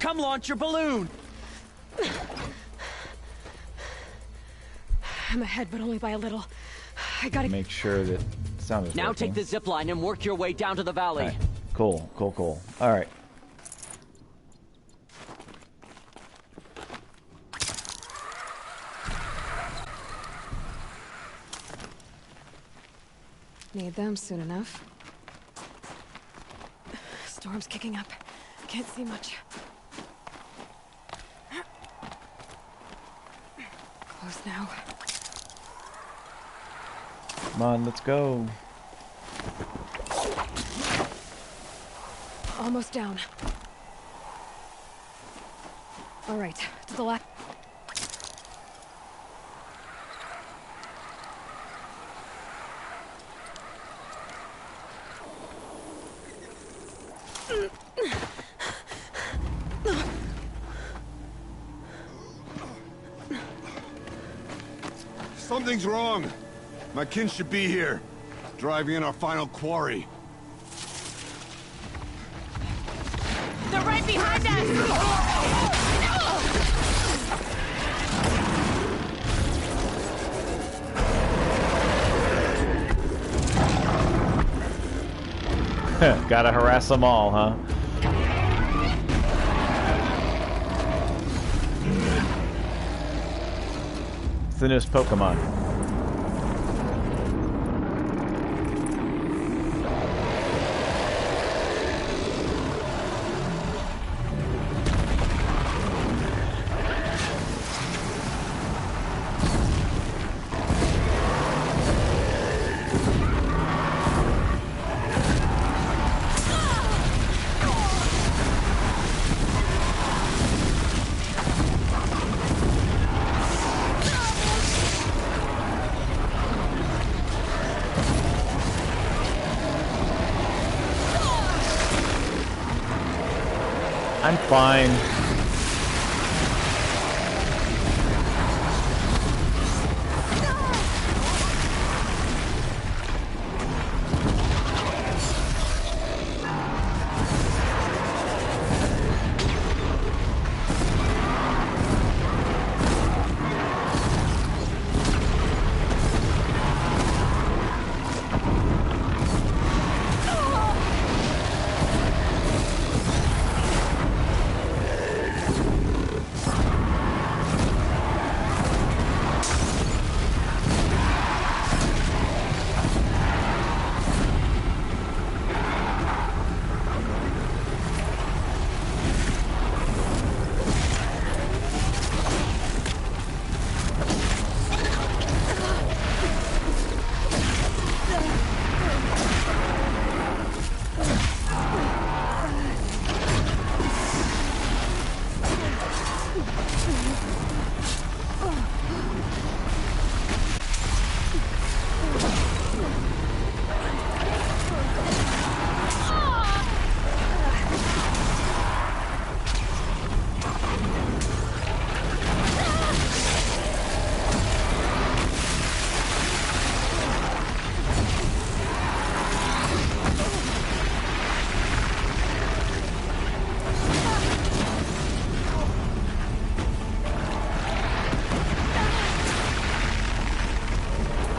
Come launch your balloon! I'm ahead, but only by a little. I gotta make sure that sound is now working. take the zip line and work your way down to the valley. Right. Cool, cool, cool. All right. Need them soon enough. Storm's kicking up. Can't see much. Close now. Come on, let's go. Almost down. All right, to the left. Something's wrong. My kin should be here, driving in our final quarry. They're right behind us! Gotta harass them all, huh? It's the newest Pokemon. I'm fine.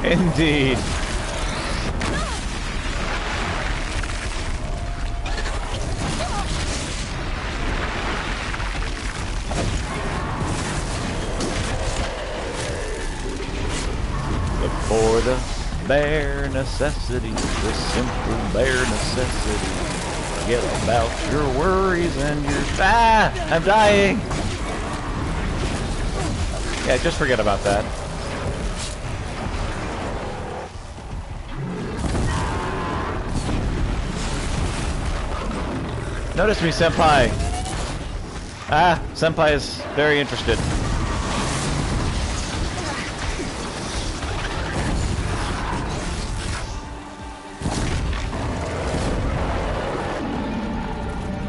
Indeed. Look for the bare necessities, the simple bare necessities. Forget about your worries and your... Ah! I'm dying! Yeah, just forget about that. Notice me, Senpai. Ah, Senpai is very interested.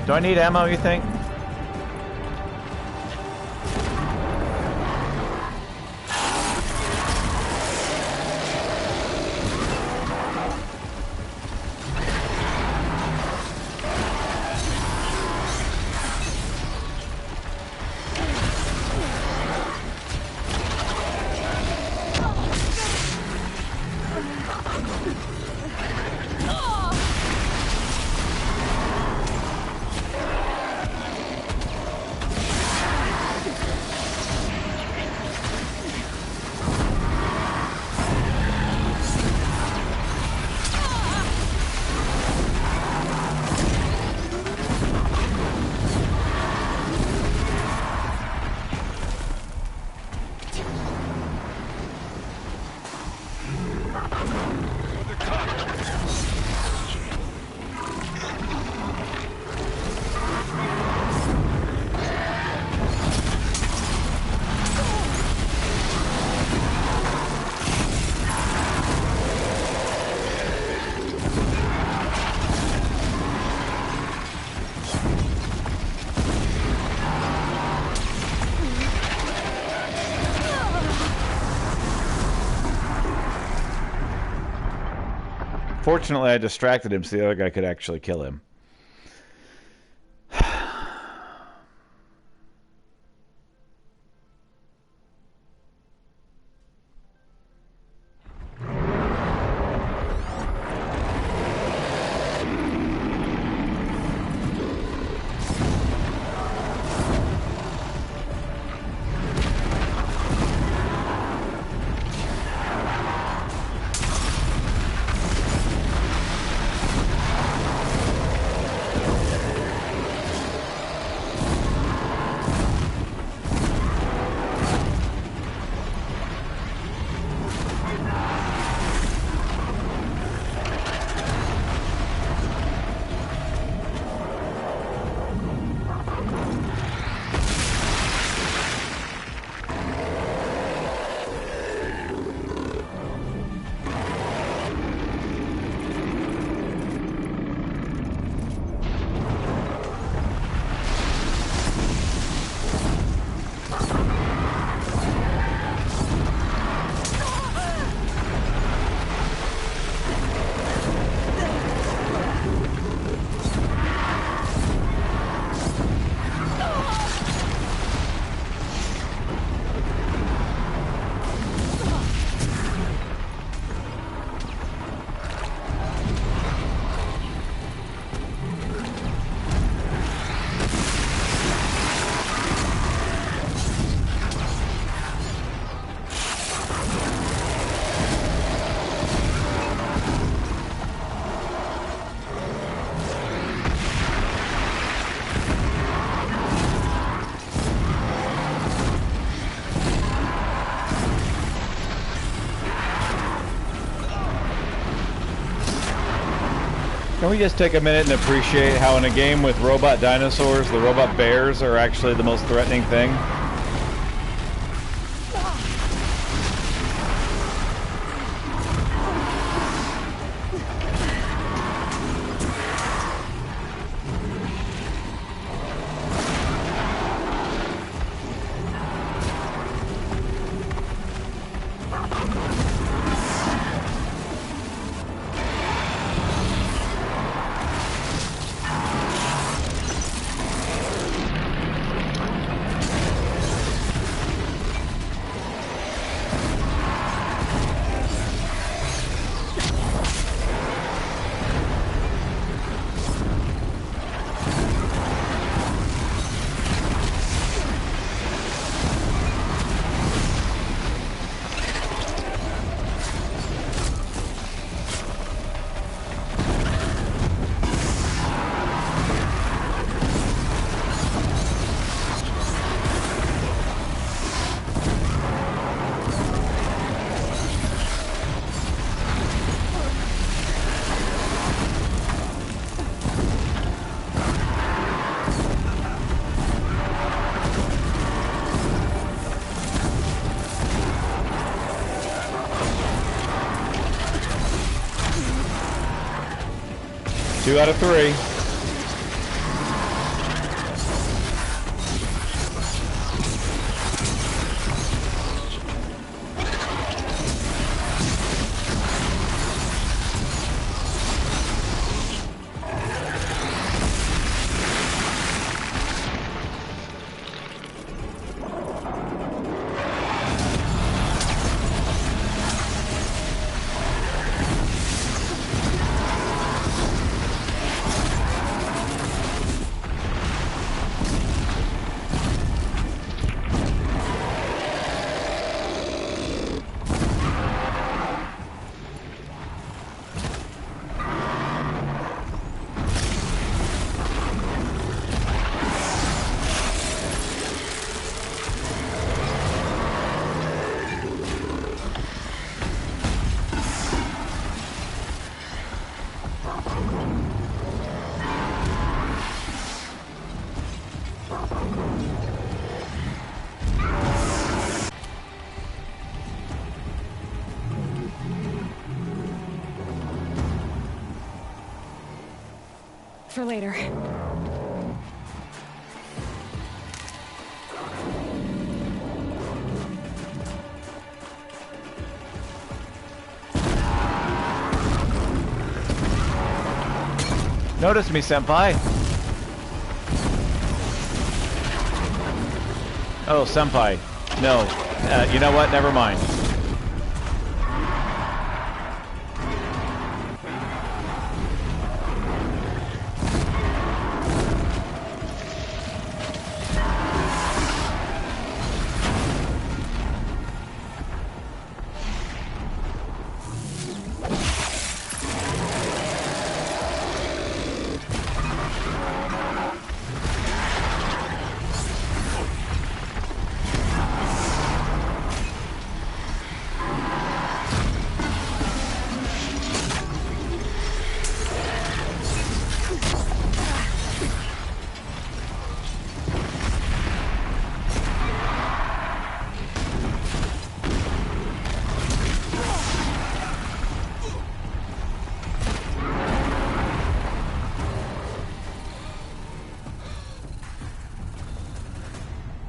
Do I need ammo, you think? Fortunately, I distracted him so the other guy could actually kill him. Can we just take a minute and appreciate how in a game with robot dinosaurs, the robot bears are actually the most threatening thing? Two out of three. For later. Notice me, senpai. Oh, senpai. No. You know what? Never mind.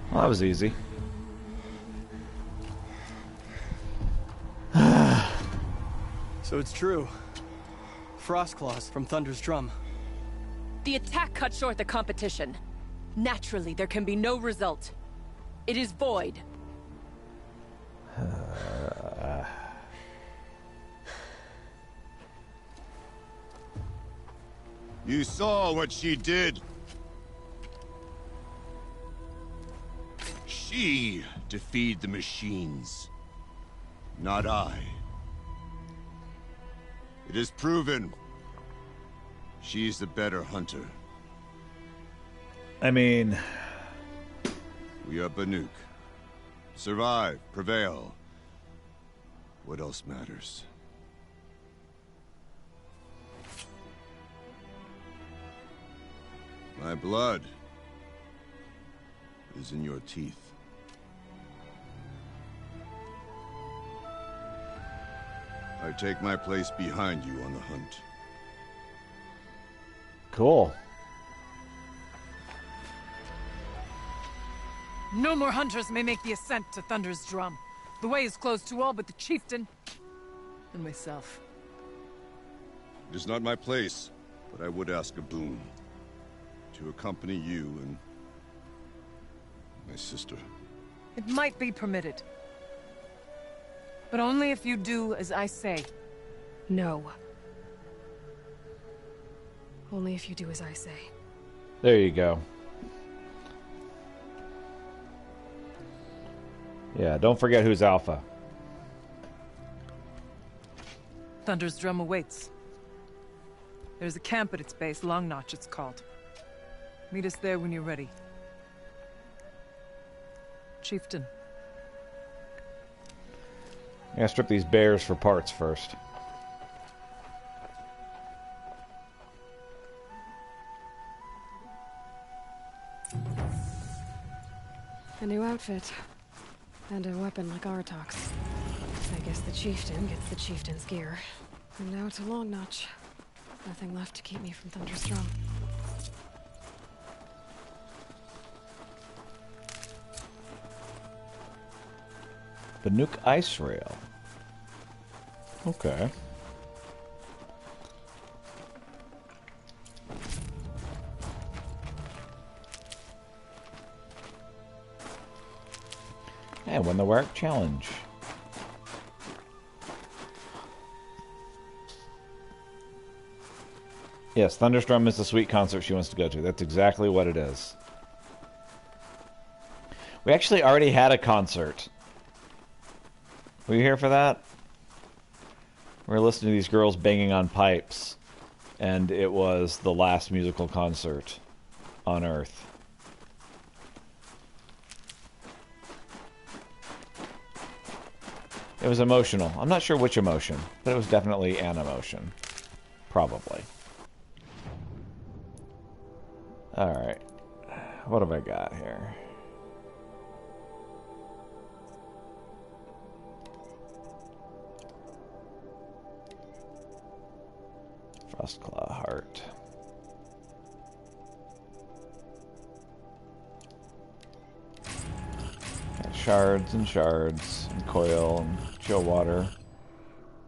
Well, that was easy. So it's true. Frostclaws from Thunder's drum. The attack cut short the competition. Naturally, there can be no result. It is void. You saw what she did. She defeated the machines, not I. It is proven. She's the better hunter. I mean... We are Banuk. Survive, prevail. What else matters? My blood is in your teeth. I take my place behind you on the hunt. Cool. No more hunters may make the ascent to Thunder's drum. The way is closed to all but the chieftain and myself. It is not my place, but I would ask a boon. To accompany you and my sister. It might be permitted. But only if you do as I say. No. Only if you do as I say. There you go. Yeah, don't forget who's alpha. Thunder's drum awaits. There's a camp at its base, Long Notch it's called. Meet us there when you're ready. Chieftain. I gotta strip these bears for parts first. A new outfit. And a weapon like Artok's. I guess the chieftain gets the chieftain's gear. And now to Long Notch. Nothing left to keep me from Thunder's drum. Banuk Ice Rail. Okay. And win the work challenge. Yes, Thunderstrum is the sweet concert she wants to go to. That's exactly what it is. We actually already had a concert. Were you here for that? We were listening to these girls banging on pipes, and it was the last musical concert on Earth. It was emotional. I'm not sure which emotion, but it was definitely an emotion. Probably. Alright. What have I got here? Frostclaw heart. Got shards and shards and coil and chill water.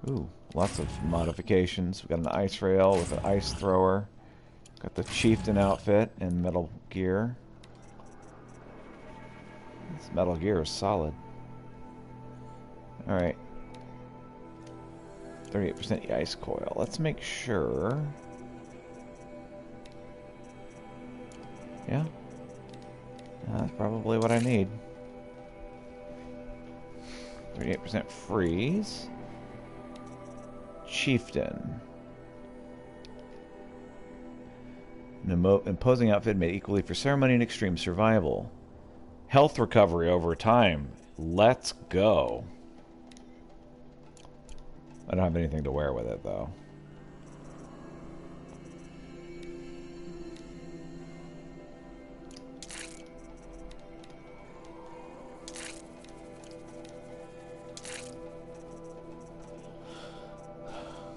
Ooh, lots of modifications. We got an ice rail with an ice thrower. Got the Chieftain outfit in Metal Gear. This Metal Gear is solid. Alright. 38% ice coil. Let's make sure. Yeah. That's probably what I need. 38% freeze. Chieftain. An imposing outfit made equally for ceremony and extreme survival. Health recovery over time. Let's go. I don't have anything to wear with it, though.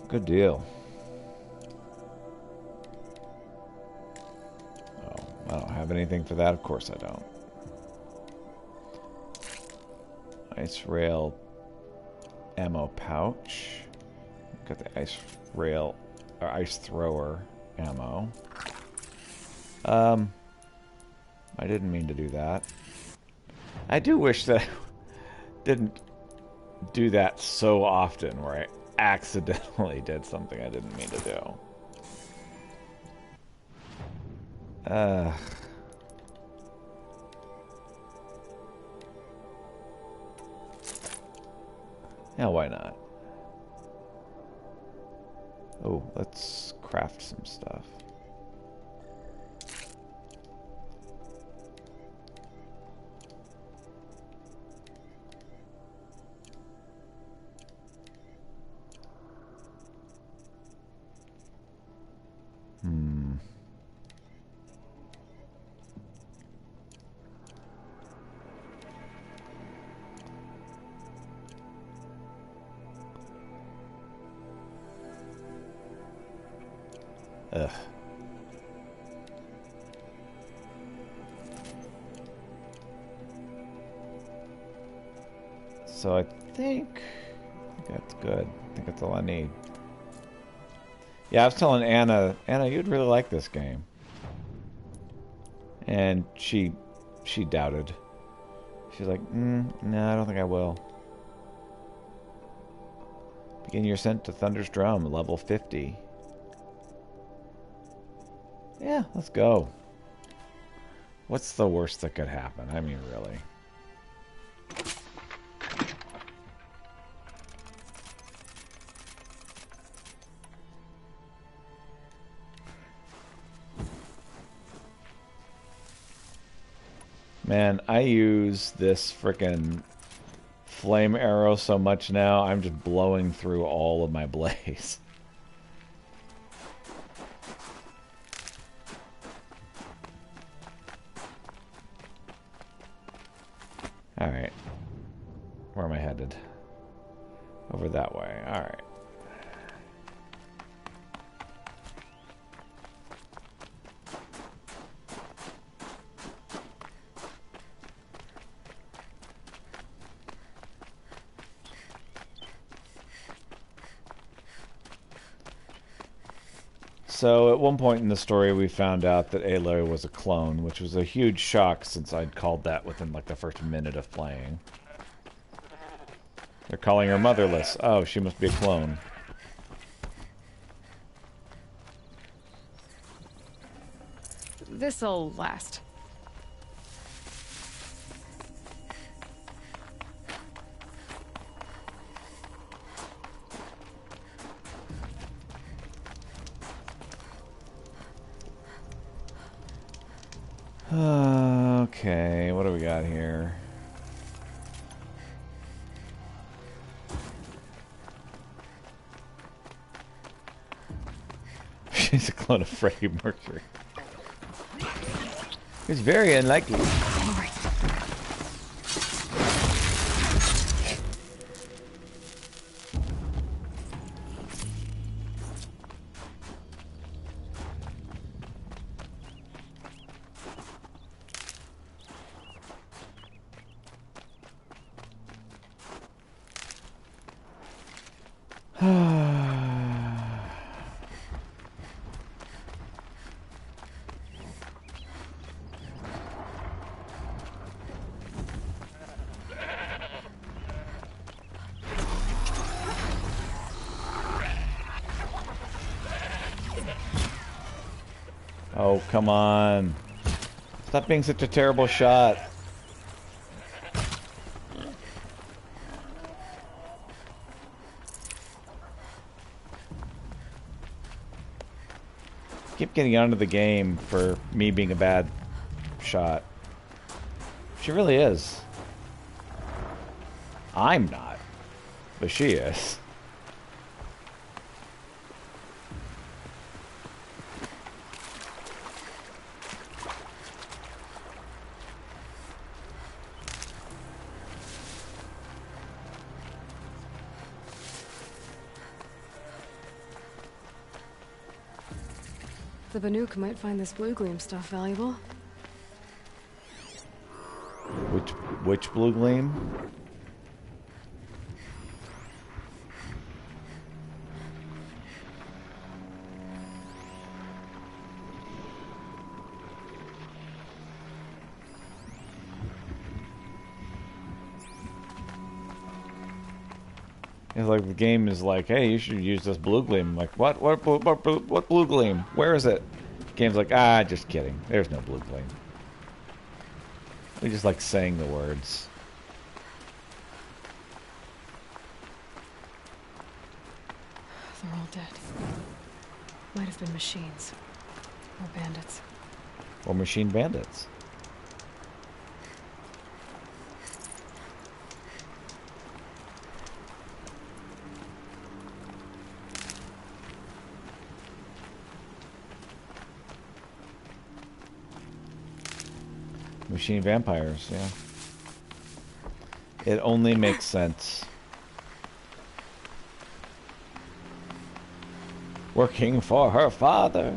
Good deal. Oh, I don't have anything for that. Of course I don't. Ice rail ammo pouch. Got the ice rail or ice thrower ammo. I didn't mean to do that. I do wish that I didn't do that so often where I accidentally did something I didn't mean to do. Yeah, why not? Oh, let's craft some stuff. Ugh. So I think that's good. I think that's all I need. Yeah, I was telling Anna, you'd really like this game. And she doubted. She's like, no, I don't think I will. Begin your ascent to Thunder's Drum, level 50. Yeah, let's go. What's the worst that could happen? I mean, really. Man, I use this frickin' flame arrow so much now, I'm just blowing through all of my blaze. Alright. Where am I headed? Over that way. Alright. So at one point in the story we found out that Aloy was a clone, which was a huge shock since I'd called that within like the first minute of playing. They're calling her motherless. Oh, she must be a clone. This'll last. Okay, what do we got here? She's a clone of Freddie Mercury. It's very unlikely. Oh, come on. Stop being such a terrible shot. Keep getting onto the game for me being a bad shot. She really is. I'm not, but she is. The Banuk might find this blue gleam stuff valuable. Which blue gleam? It's like the game is like, hey, you should use this blue gleam. I'm like, what blue gleam? Where is it? Game's like, just kidding. There's no blue gleam. We just like saying the words. They're all dead. Might have been machines. Or bandits. Or machine bandits. Machine vampires, yeah. It only makes sense. Working for her father.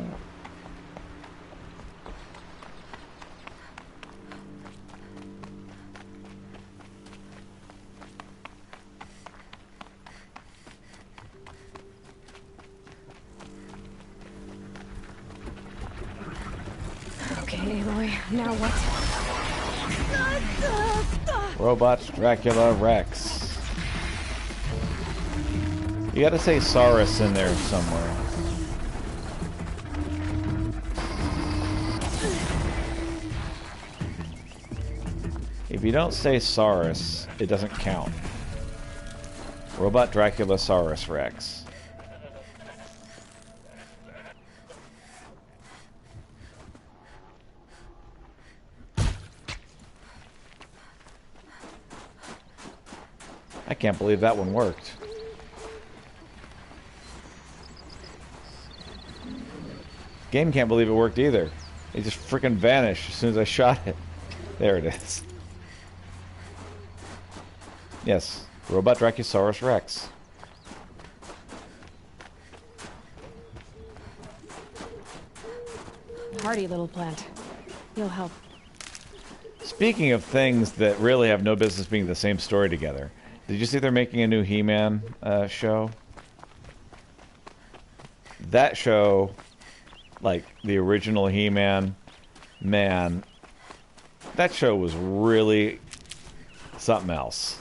Okay, Aloy, now what? Robots, Dracula, Rex. You gotta say Saurus in there somewhere. If you don't say Saurus, it doesn't count. Robot, Dracula, Saurus, Rex. I can't believe that one worked. Game can't believe it worked either. It just freaking vanished as soon as I shot it. There it is. Yes, Robot Dracusaurus Rex. Hardy little plant. You'll help. Speaking of things that really have no business being the same story together, did you see they're making a new He-Man show? That show, like the original He-Man, man, that show was really something else.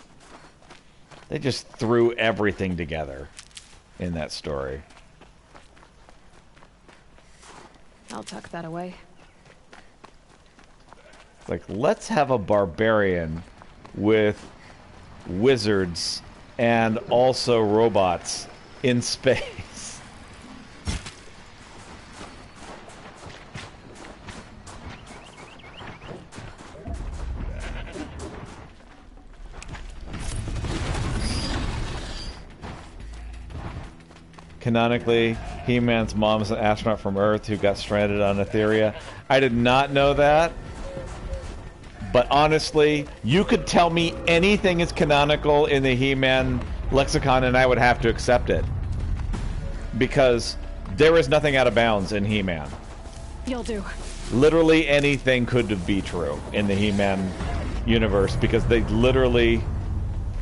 They just threw everything together in that story. I'll tuck that away. Like, let's have a barbarian with wizards and also robots in space. Canonically, He-Man's mom is an astronaut from Earth who got stranded on Etheria. I did not know that. But honestly, you could tell me anything is canonical in the He-Man lexicon and I would have to accept it. Because there is nothing out of bounds in He-Man. You'll do. Literally anything could be true in the He-Man universe because they literally,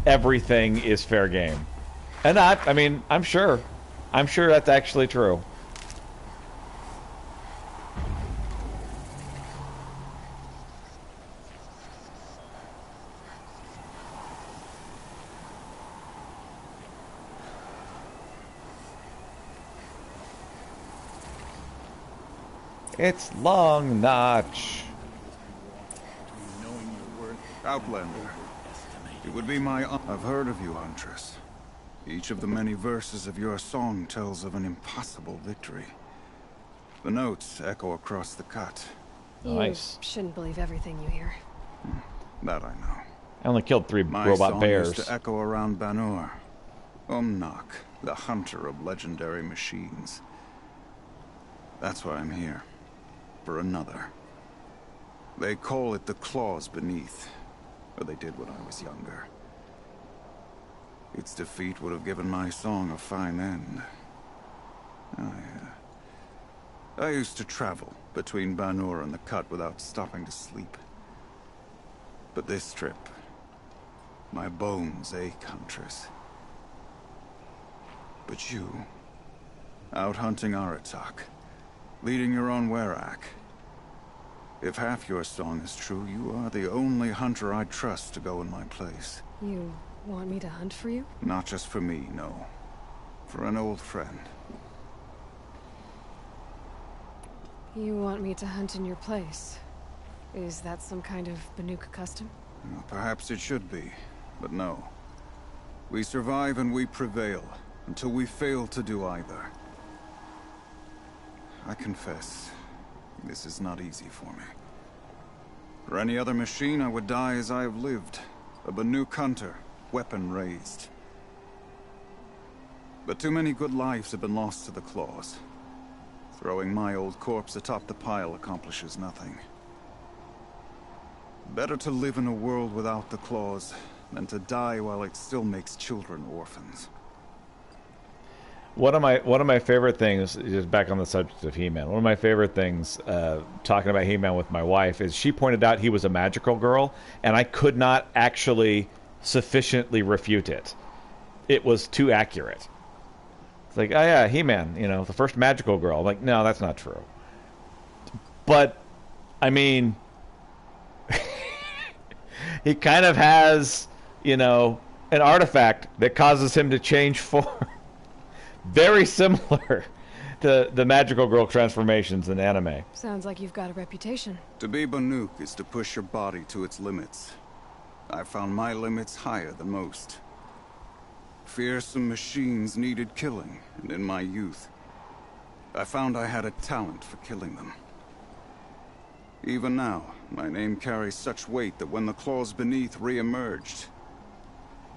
everything is fair game. And I mean, I'm sure that's actually true. It's Long Notch. Knowing your worth, Outlander. It would be my I've heard of you, Huntress. Each of the many verses of your song tells of an impossible victory. The notes echo across the cut. Nice. You shouldn't believe everything you hear. That I know. I only killed 3 My robot song bears. used to echo around Banur. Umnak, the hunter of legendary machines. That's why I'm here. For another. They call it the Claws Beneath. Or they did when I was younger. Its defeat would have given my song a fine end. I used to travel between Banur and the Cut without stopping to sleep. But this trip, my bones ache, Huntress. But you, out hunting Aratak, leading your own Werak. If half your song is true, you are the only hunter I trust to go in my place. You want me to hunt for you? Not just for me, no. For an old friend. You want me to hunt in your place? Is that some kind of Banuk custom? Well, perhaps it should be, but no. We survive and we prevail, until we fail to do either. I confess, this is not easy for me. For any other machine, I would die as I have lived. A Banuk hunter, weapon raised. But too many good lives have been lost to the Claws. Throwing my old corpse atop the pile accomplishes nothing. Better to live in a world without the Claws than to die while it still makes children orphans. One of my favorite things, just back on the subject of He-Man, one of my favorite things talking about He-Man with my wife is she pointed out he was a magical girl, and I could not actually sufficiently refute it. It was too accurate. It's like, oh yeah, He-Man, you know, the first magical girl. I'm like, no, that's not true. But, I mean, he kind of has, you know, an artifact that causes him to change form. Very similar to the magical girl transformations in anime. Sounds like you've got a reputation. To be Banuk is to push your body to its limits. I found my limits higher than most. Fearsome machines needed killing, and in my youth, I found I had a talent for killing them. Even now, my name carries such weight that when the Claws Beneath re-emerged,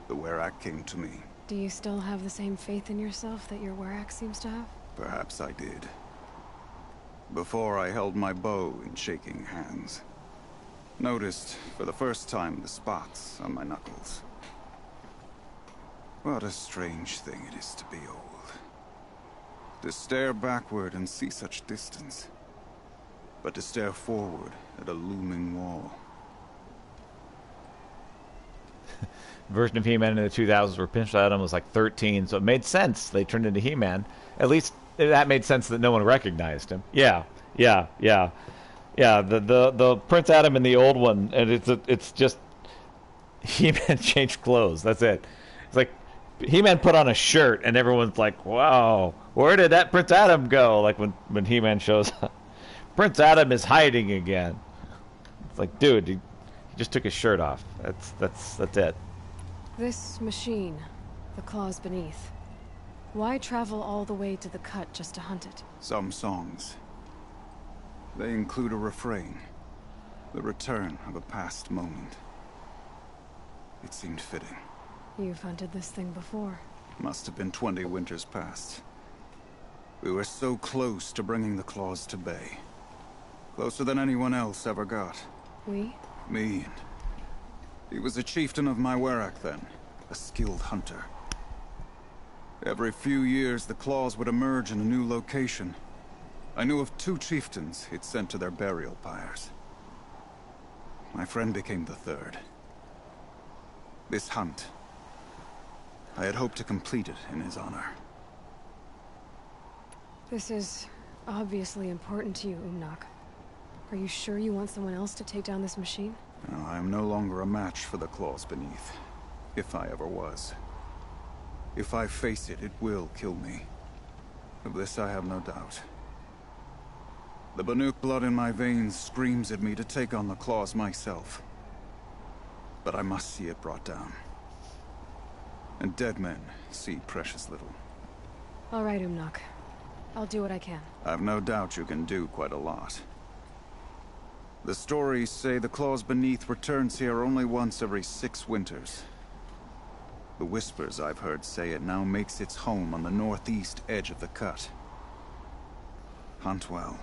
the Werak came to me. Do you still have the same faith in yourself that your Werak seems to have? Perhaps I did. Before I held my bow in shaking hands. Noticed, for the first time, the spots on my knuckles. What a strange thing it is to be old. To stare backward and see such distance. But to stare forward at a looming wall. Version of He-Man in the 2000s where Pinch Adam was like 13, so it made sense they turned into He-Man. At least that made sense that no one recognized him. Yeah. The Prince Adam in the old one, and it's just He-Man changed clothes. That's it. It's like He-Man put on a shirt, and everyone's like, "Wow, where did that Prince Adam go?" Like when He-Man shows up, Prince Adam is hiding again. It's like, dude, he just took his shirt off. That's it. This machine, the Claws Beneath. Why travel all the way to the Cut just to hunt it? Some songs. They include a refrain. The return of a past moment. It seemed fitting. You've hunted this thing before. Must have been 20 winters past. We were so close to bringing the Claws to bay. Closer than anyone else ever got. We? Me and... He was a chieftain of my Werak then. A skilled hunter. Every few years, the Claws would emerge in a new location. I knew of 2 chieftains he'd sent to their burial pyres. My friend became the 3rd. This hunt, I had hoped to complete it in his honor. This is obviously important to you, Umnak. Are you sure you want someone else to take down this machine? No, I am no longer a match for the Claws Beneath. If I ever was. If I face it, it will kill me. Of this I have no doubt. The Banuk blood in my veins screams at me to take on the claws myself. But I must see it brought down. And dead men see precious little. All right, Umnak. I'll do what I can. I've no doubt you can do quite a lot. The stories say the Claws Beneath returns here only once every 6 winters. The whispers I've heard say it now makes its home on the northeast edge of the cut. Hunt well.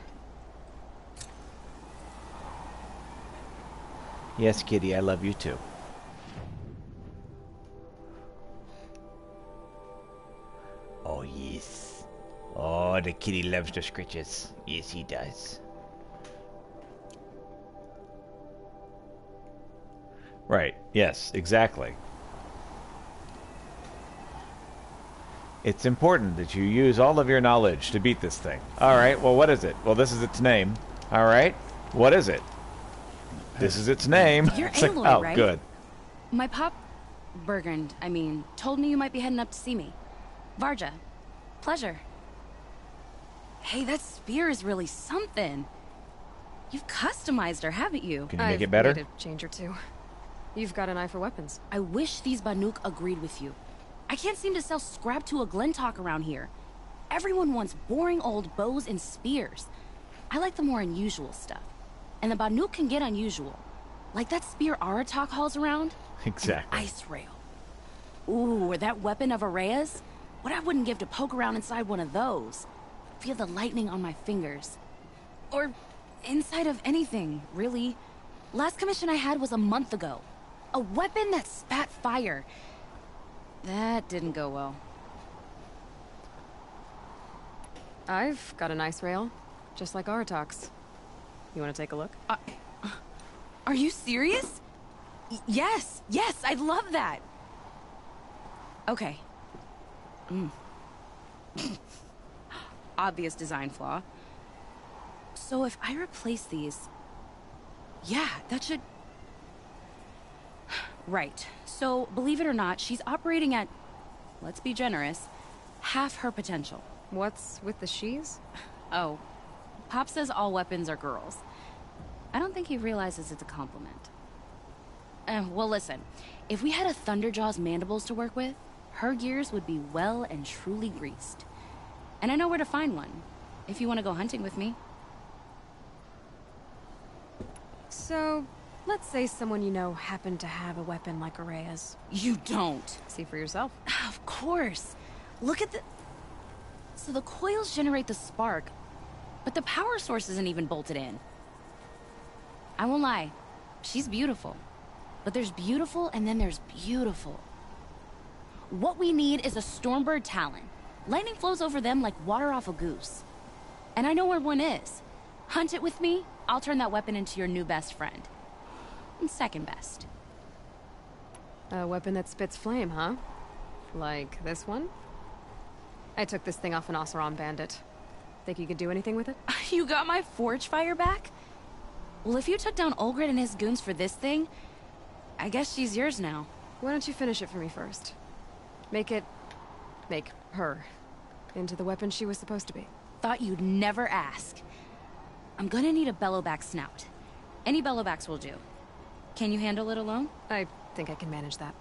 Yes, kitty, I love you too. Oh, yes. Oh, the kitty loves the scritches. Yes, he does. Right. Yes, exactly. It's important that you use all of your knowledge to beat this thing. Alright, well, what is it? Well, this is its name. Alright, what is it? This is its name. You're It's like, Aloy, oh, right? good. My pup, Bergund, told me you might be heading up to see me. Varja, pleasure. Hey, that spear is really something. You've customized her, haven't you? Can you make it better? I've made a change or two. You've got an eye for weapons. I wish these Banuk agreed with you. I can't seem to sell scrap to a Glentalk around here. Everyone wants boring old bows and spears. I like the more unusual stuff. And the Banuk can get unusual. Like that spear Aratak hauls around. Exactly. An ice rail. Ooh, or that weapon of Araya's. What I wouldn't give to poke around inside one of those. Feel the lightning on my fingers. Or inside of anything, really. Last commission I had was a month ago. A weapon that spat fire. That didn't go well. I've got an ice rail, just like Aratak's. You want to take a look? Are you serious? Yes, I'd love that. Okay. Obvious design flaw. So if I replace these... Yeah, that should... Right. So, believe it or not, she's operating at, let's be generous, half her potential. What's with the she's? Oh, Pop says all weapons are girls. I don't think he realizes it's a compliment. Well, listen. If we had a Thunderjaw's mandibles to work with, her gears would be well and truly greased. And I know where to find one, if you want to go hunting with me. So, let's say someone you know happened to have a weapon like Araya's. You don't. See for yourself. Of course. Look at the... So the coils generate the spark, but the power source isn't even bolted in. I won't lie. She's beautiful. But there's beautiful and then there's beautiful. What we need is a Stormbird Talon. Lightning flows over them like water off a goose. And I know where one is. Hunt it with me, I'll turn that weapon into your new best friend. And second best. A weapon that spits flame, huh? Like this one? I took this thing off an Oseram bandit. Think you could do anything with it? You got my forge fire back? Well, if you took down Olgrid and his goons for this thing, I guess she's yours now. Why don't you finish it for me first? Make her into the weapon she was supposed to be. Thought you'd never ask. I'm gonna need a bellowback snout. Any bellowbacks will do. Can you handle it alone? I think I can manage that.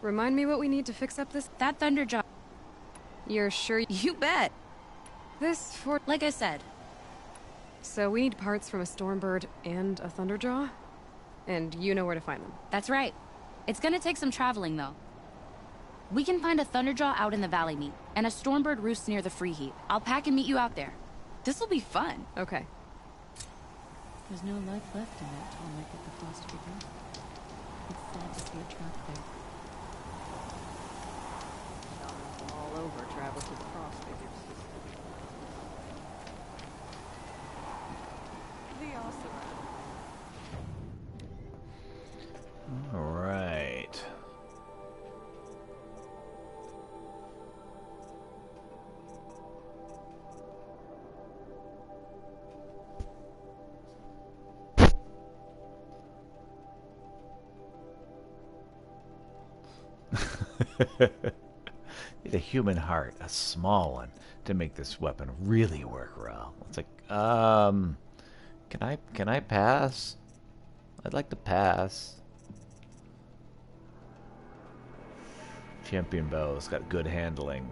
Remind me what we need to fix up this... That Thunderjaw... You're sure... You bet! This fort... Like I said. So we need parts from a Stormbird and a Thunderjaw? And you know where to find them. That's right. It's gonna take some traveling, though. We can find a Thunderjaw out in the Valley Meet, and a Stormbird roosts near the Free Heap. I'll pack and meet you out there. This'll be fun. Okay. There's no life left in that tall neck at the Foster Gate. It's sad to see it trapped there. All over travel to the cross figures. The All right. Need a human heart, a small one, to make this weapon really work well. It's like, can I pass? I'd like to pass. Champion bow, it's got good handling.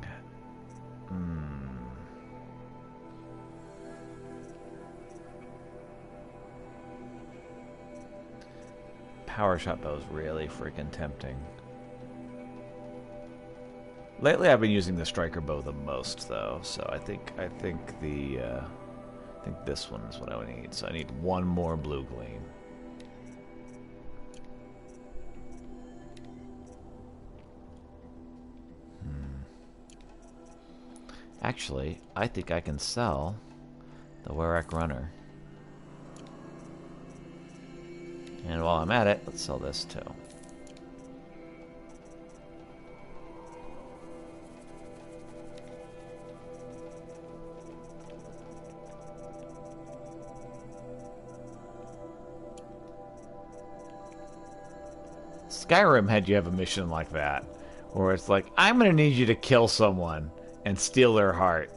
Power shot bow is really freaking tempting. Lately, I've been using the striker bow the most, though. So I think this one is what I would need. So I need one more blue gleam. Actually, I think I can sell the Werak Runner. And while I'm at it, let's sell this too. Skyrim had you have a mission like that, where it's like, I'm gonna need you to kill someone and steal their heart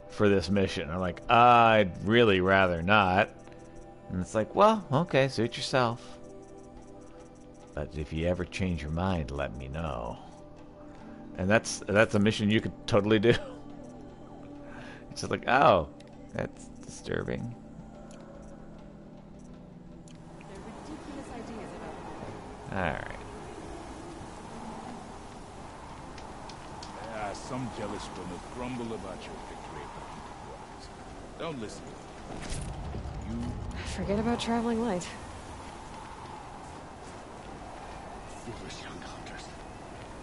for this mission. I'm like, I'd really rather not. And it's like, well, okay, suit yourself. But if you ever change your mind, let me know. And that's a mission you could totally do. It's just like, oh, that's disturbing. Alright. Some jealous one will grumble about your victory at the Don't listen to them. You Forget about traveling light. foolish young hunters.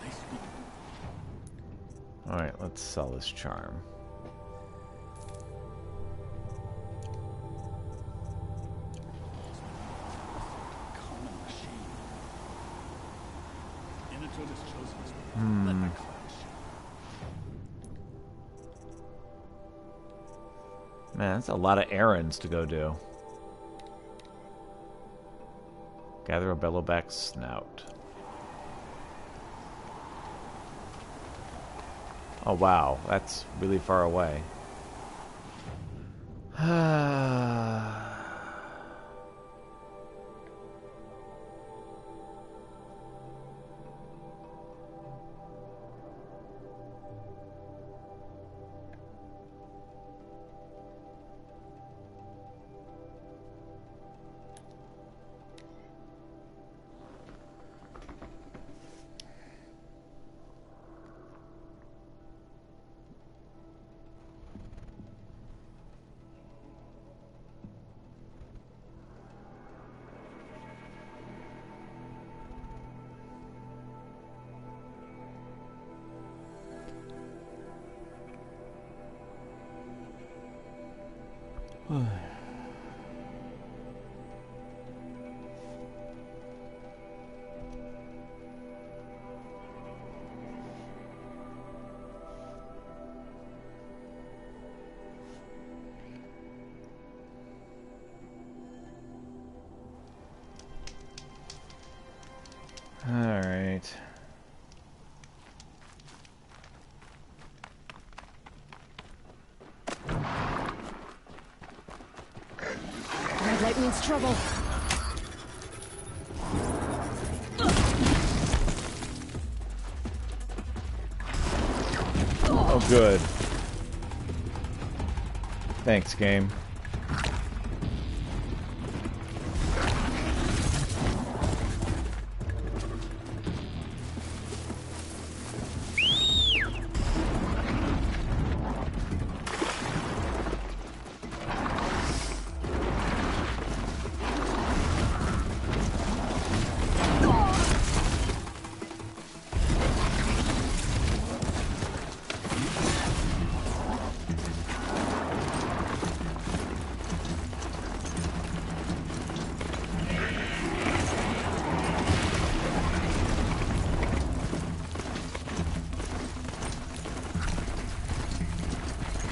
They speak. Alright, let's sell this charm. Common machine. Inatun has chosen us. Let the clan show. Man, that's a lot of errands to go do. Gather a bellowback snout. Oh wow, that's really far away. Alright. Red light means trouble. Oh, good. Thanks, game.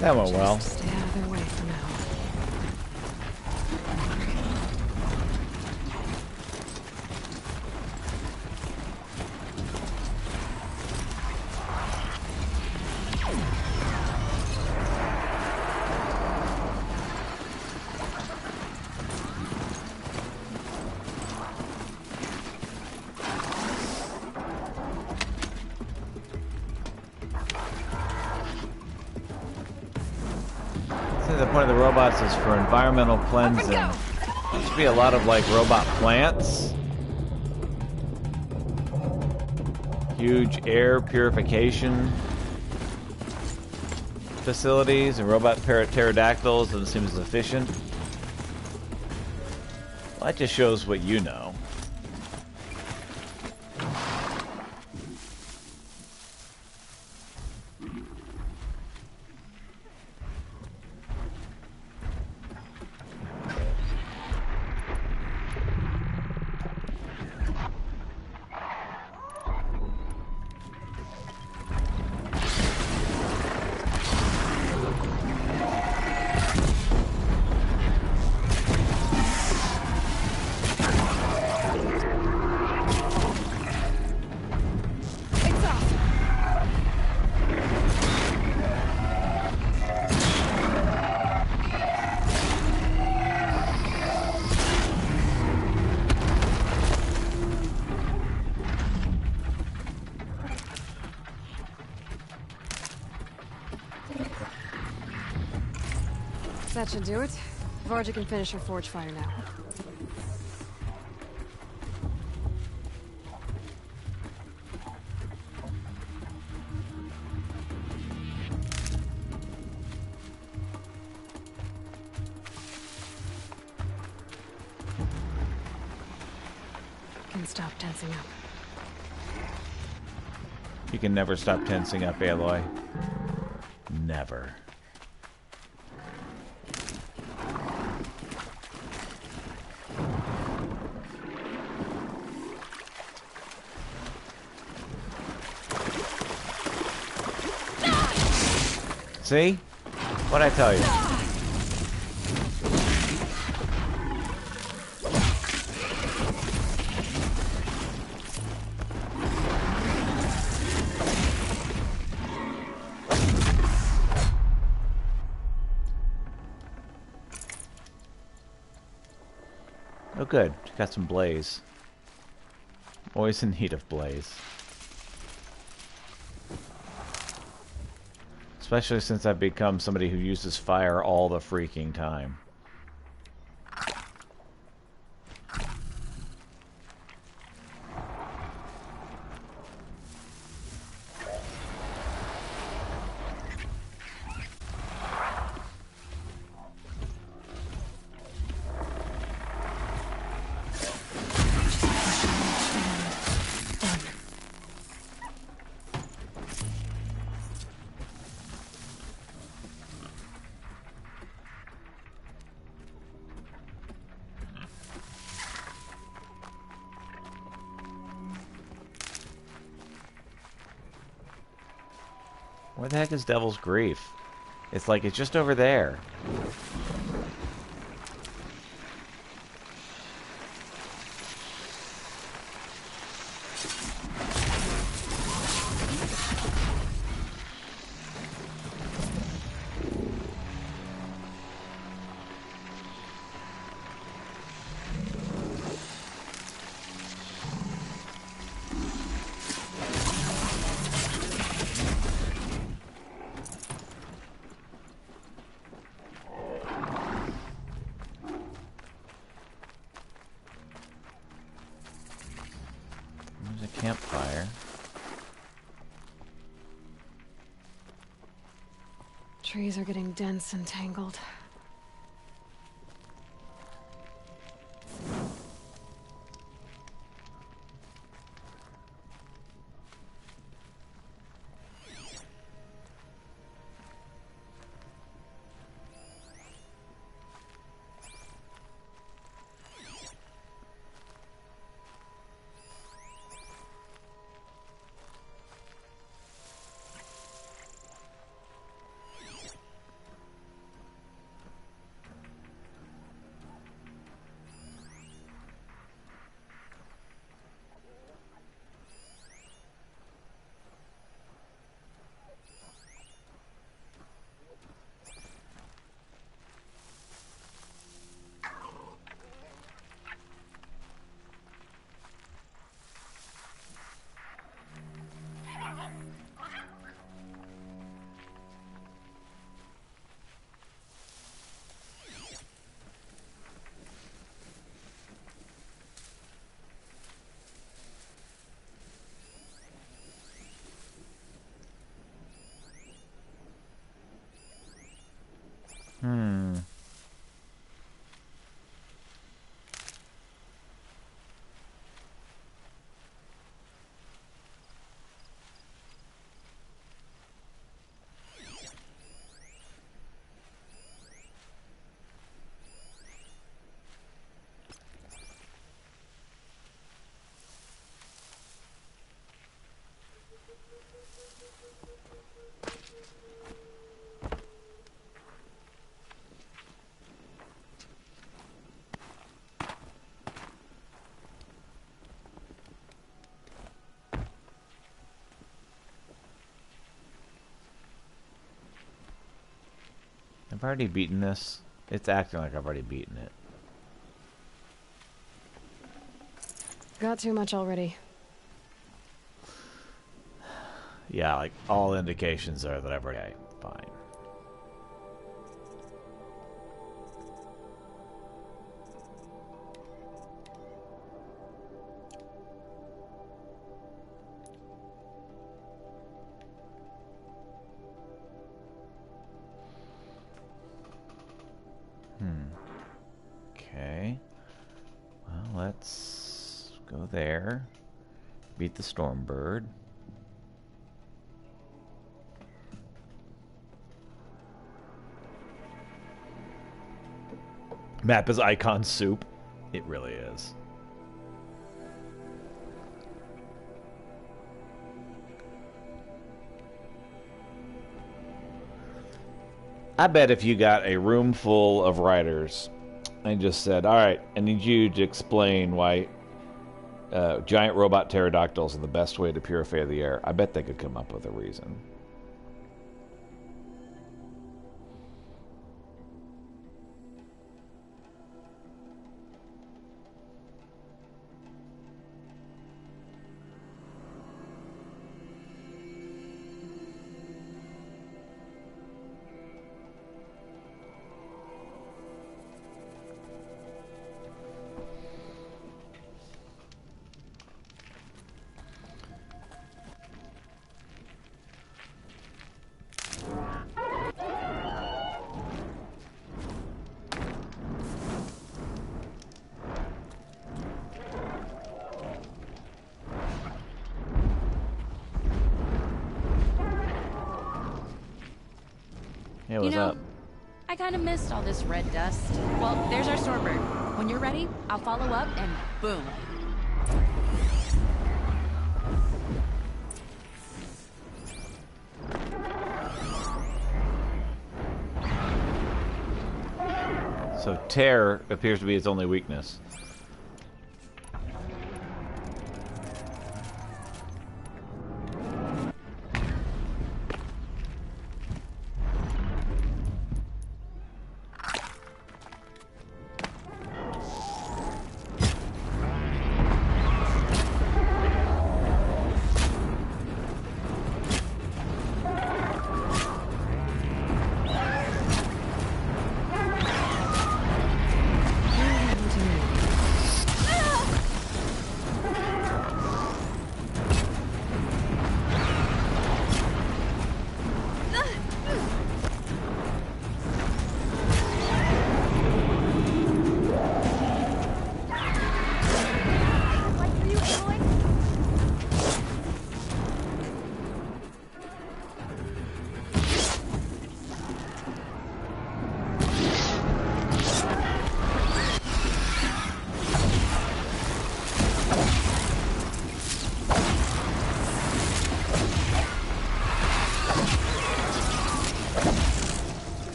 That went well. Just stay out of their way for now. the point of the robots is for environmental cleansing. There should be a lot of like robot plants. Huge air purification facilities and robot pterodactyls doesn't seem as efficient. Well, that just shows what you know. That should do it. Varga can finish her forge fire now. Can stop tensing up. You can never stop tensing up, Aloy. Never. See? What'd I tell you? Oh good, got some blaze. Always in need of blaze. Especially since I've become somebody who uses fire all the freaking time. Where the heck is Devil's Grief? It's like it's just over there. Campfire. Trees are getting dense and tangled. I've already beaten this. It's acting like I've already beaten it. Got too much already. Yeah, like all indications are that I've already... Okay, fine. Okay. Well, let's go there. Beat the Stormbird. Map is icon soup. It really is. I bet if you got a room full of writers and just said, all right, I need you to explain why giant robot pterodactyls are the best way to purify the air, I bet they could come up with a reason. Hey, what's up? I kind of missed all this red dust. Well, there's our Stormbird. When you're ready, I'll follow up and boom. So tear appears to be its only weakness.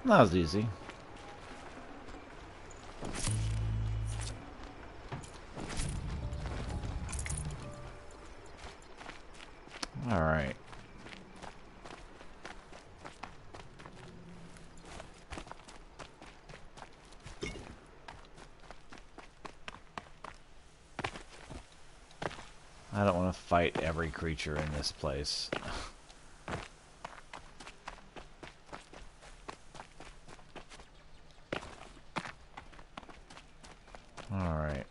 That was easy. All right. I don't want to fight every creature in this place. Alright.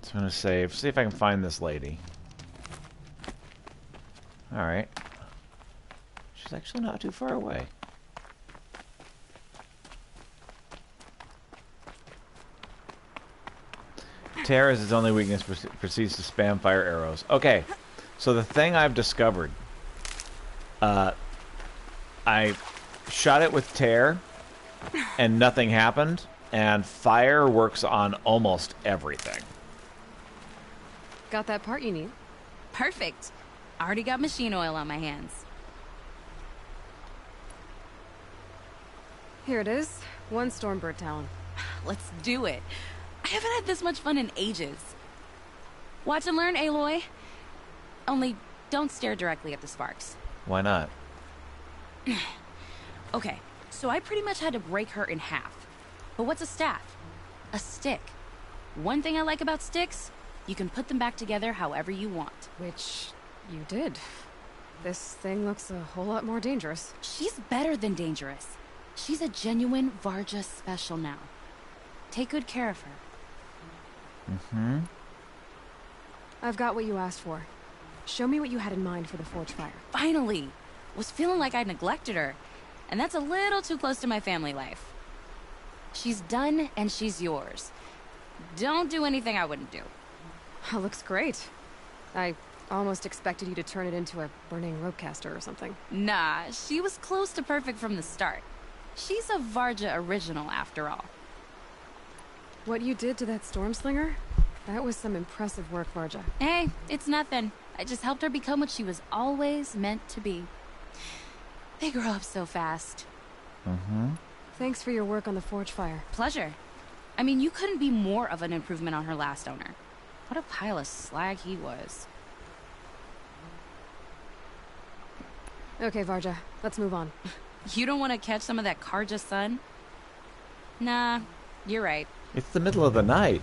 So I'm gonna save. See if I can find this lady. Alright. She's actually not too far away. Tear is his only weakness, proceeds to spam fire arrows. Okay, so the thing I've discovered, I shot it with tear, and nothing happened, and fire works on almost everything. Got that part you need? Perfect. Already got machine oil on my hands. Here it is. 1 Stormbird Talon. Let's do it. I haven't had this much fun in ages. Watch and learn, Aloy. Only don't stare directly at the sparks. Why not? Okay, so I pretty much had to break her in half. But what's a staff? A stick. One thing I like about sticks, you can put them back together however you want. Which you did. This thing looks a whole lot more dangerous. She's better than dangerous. She's a genuine Varja special now. Take good care of her. Mm-hmm. I've got what you asked for. Show me what you had in mind for the forge fire. Finally! Was feeling like I neglected her. And that's a little too close to my family life. She's done and she's yours. Don't do anything I wouldn't do. That looks great. I almost expected you to turn it into a burning ropecaster or something. Nah, she was close to perfect from the start. She's a Varja original after all. What you did to that Stormslinger? That was some impressive work, Varja. Hey, it's nothing. I just helped her become what she was always meant to be. They grow up so fast. Mm-hmm. Thanks for your work on the forge fire. Pleasure. I mean, you couldn't be more of an improvement on her last owner. What a pile of slag he was. Okay, Varja, let's move on. You don't want to catch some of that Karja sun? Nah, you're right. It's the middle of the night.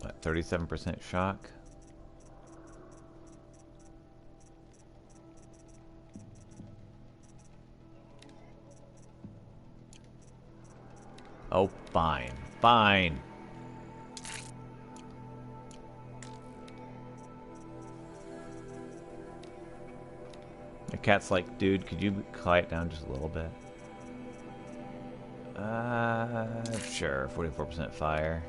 What, 37% shock? Oh, fine. Fine. The cat's like, dude, could you quiet down just a little bit? Sure. 44% fire.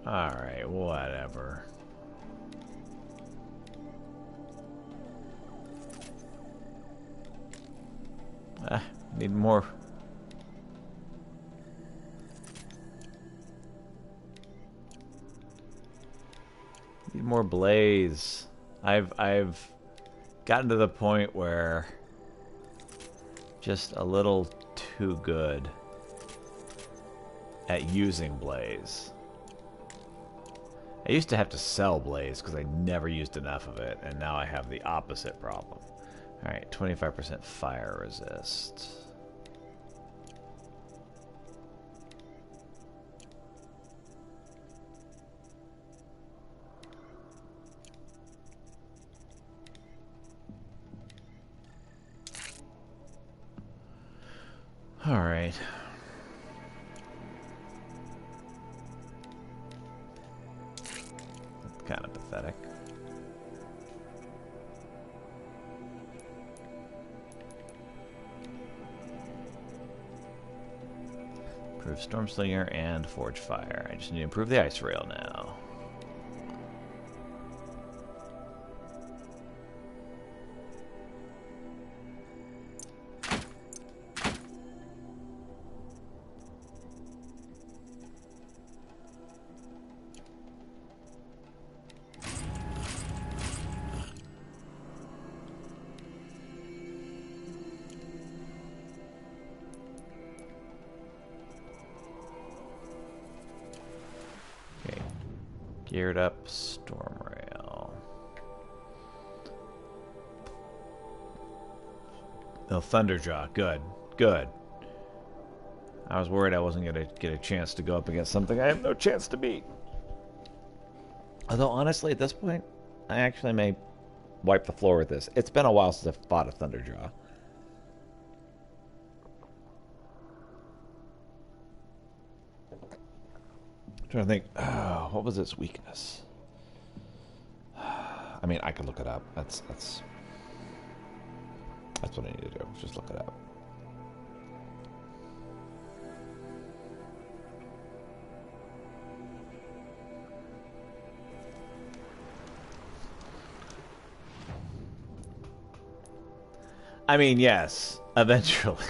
Alright, whatever. Need more. Need more blaze. I've gotten to the point where just a little too good at using blaze. I used to have to sell blaze because I never used enough of it, and now I have the opposite problem. Alright, 25% fire resist. Alright. Kind of pathetic. Improve Stormslinger and Forge Fire. I just need to improve the ice rail now. Geared up storm rail. No Thunderjaw. Good. Good. I was worried I wasn't going to get a chance to go up against something I have no chance to beat. Although, honestly, at this point, I actually may wipe the floor with this. It's been a while since I've fought a Thunderjaw. I'm trying to think, what was its weakness? I mean, I could look it up. That's what I need to do. Just look it up. I mean, yes, eventually.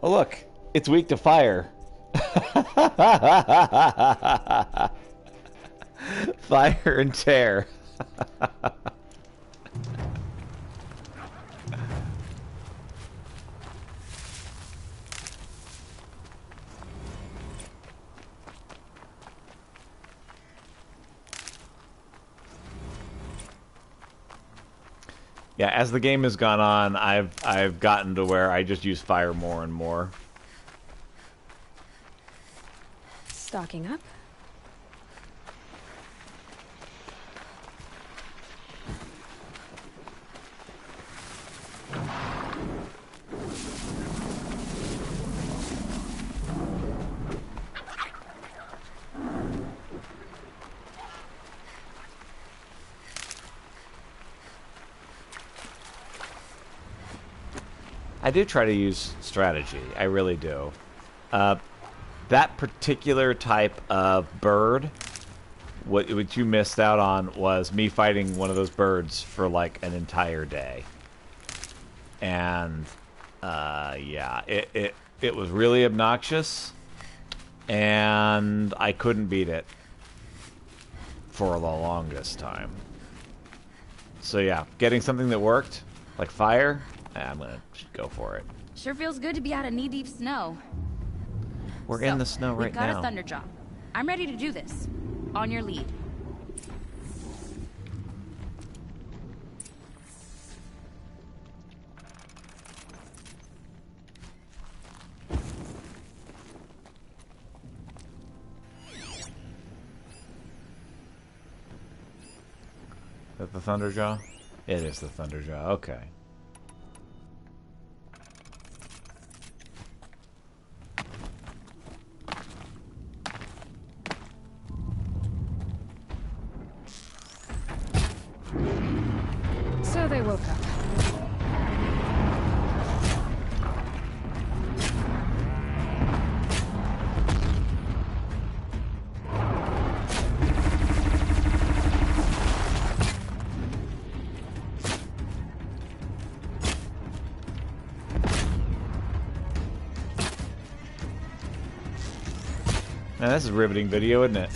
Oh, look, it's weak to fire. Fire and tear. Yeah, as the game has gone on, I've gotten to where I just use fire more and more. Stocking up. I do try to use strategy. I really do. That particular type of bird, what you missed out on was me fighting one of those birds for like an entire day. And yeah, it was really obnoxious, and I couldn't beat it for the longest time. So yeah, getting something that worked, like fire, I'm gonna go for it. Sure feels good to be out of knee-deep snow. We're in the snow right now. We've got a Thunderjaw. I'm ready to do this. On your lead. Is that the Thunderjaw? It is the Thunderjaw. Okay. So they woke up. Man, this is a riveting video, isn't it?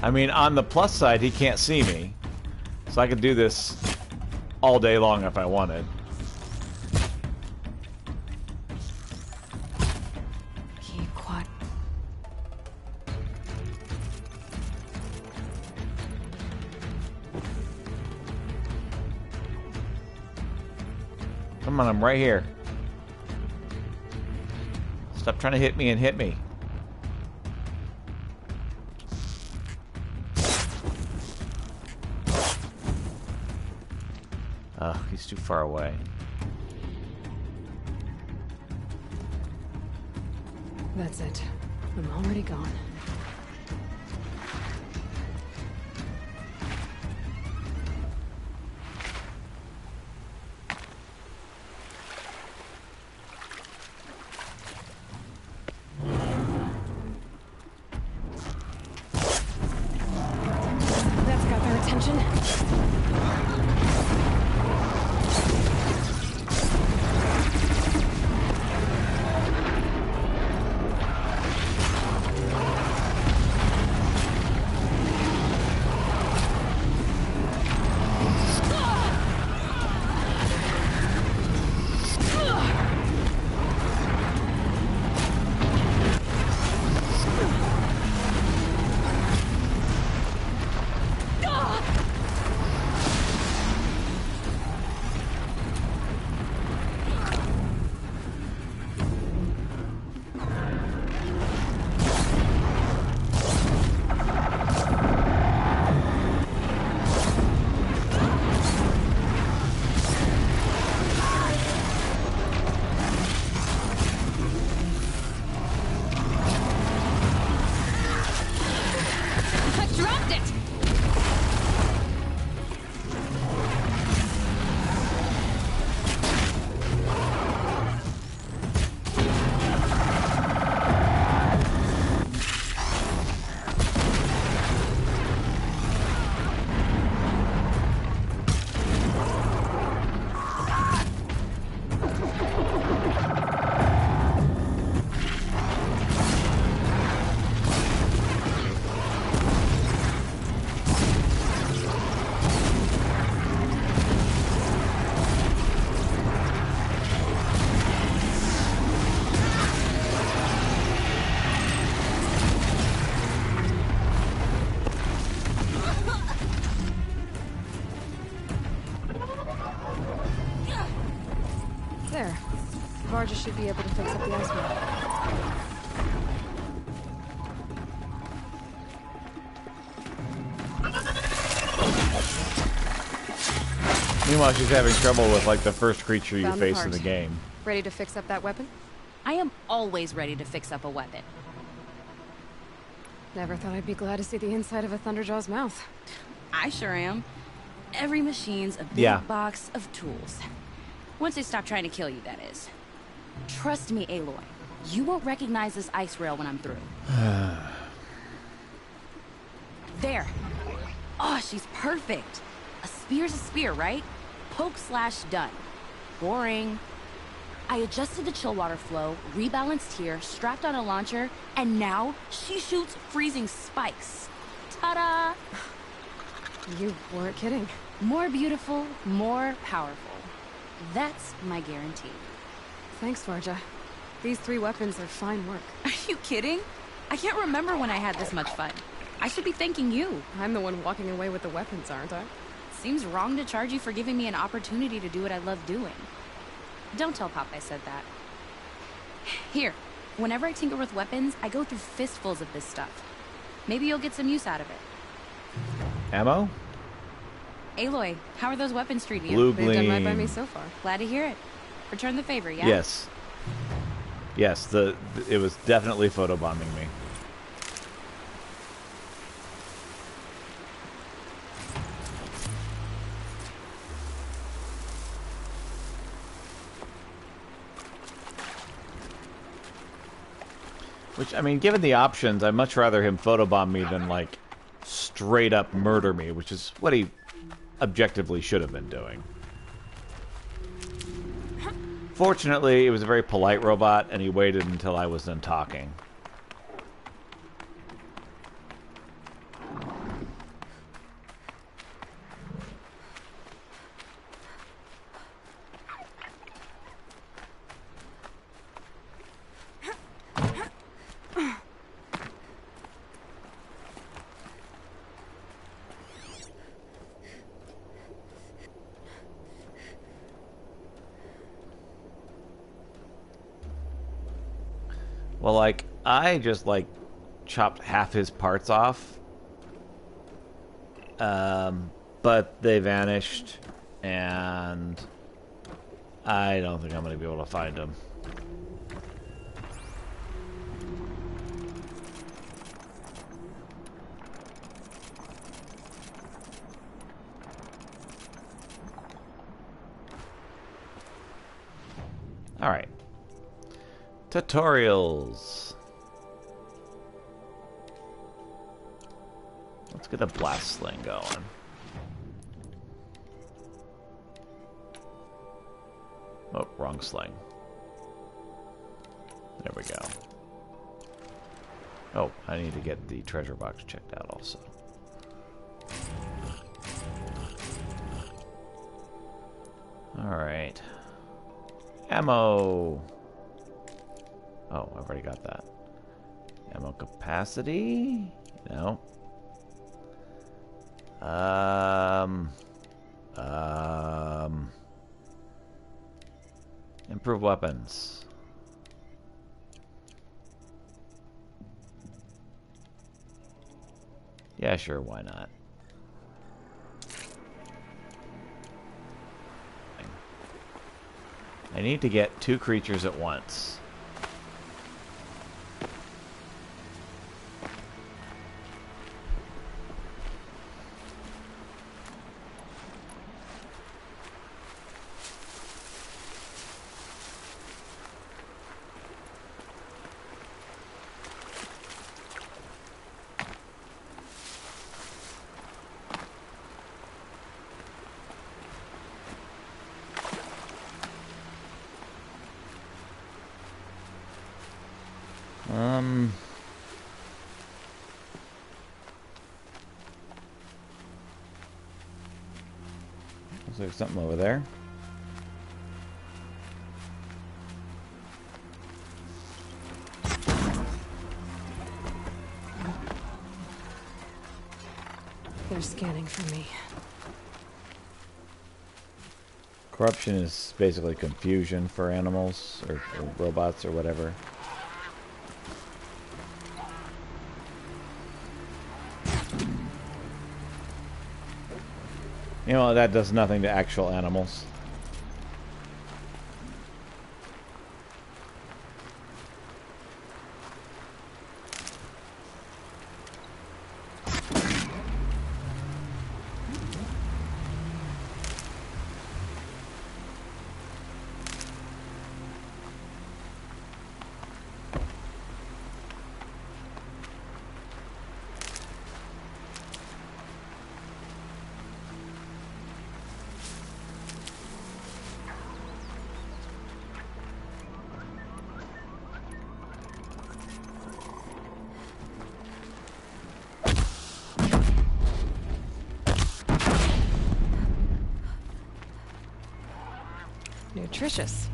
I mean, on the plus side, he can't see me. So I could do this all day long if I wanted. Keep quiet. Come on, I'm right here. Stop trying to hit me and hit me. He's too far away. That's it. I'm already gone. That's got their attention. There. Varga should be able to fix up the ice wall. Meanwhile, she's having trouble with, like, the first creature you Found the face in part. the game. Ready to fix up that weapon? I am always ready to fix up a weapon. Never thought I'd be glad to see the inside of a Thunderjaw's mouth. I sure am. Every machine's a big Yeah. box of tools. Once they stop trying to kill you, that is. Trust me, Aloy. You won't recognize this ice rail when I'm through. There. Oh, she's perfect. A spear's a spear, right? Poke slash done. Boring. I adjusted the chill water flow, rebalanced here, strapped on a launcher, and now she shoots freezing spikes. Ta-da! You weren't kidding. More beautiful, more powerful. That's my guarantee. Thanks, Varga. These 3 weapons are fine work. Are you kidding? I can't remember when I had this much fun. I should be thanking you. I'm the one walking away with the weapons, aren't I? Seems wrong to charge you for giving me an opportunity to do what I love doing. Don't tell Pop I said that. Here, whenever I tinker with weapons, I go through fistfuls of this stuff. Maybe you'll get some use out of it. Ammo? Aloy, how are those weapons treating you? Blue They've done right by gleam. me so far. Glad to hear it. Return the favor, yeah? Yes. Yes, it was definitely photobombing me. Which, I mean, given the options, I'd much rather him photobomb me than, like, straight up murder me, which is what he objectively should have been doing. Fortunately, it was a very polite robot, and he waited until I was done talking. Well, like, I just, like, chopped half his parts off. But they vanished, and I don't think I'm going to be able to find them. All right. Tutorials. Let's get a blast sling going. Oh, wrong sling. There we go. Oh, I need to get the treasure box checked out also. All right. Ammo. Oh, I've already got that. Ammo capacity? No. Improve weapons. Yeah, sure, why not? I need to get 2 creatures at once. Looks like something over there. They're scanning for me. Corruption is basically confusion for animals or robots or whatever. You know, that does nothing to actual animals. Nutritious.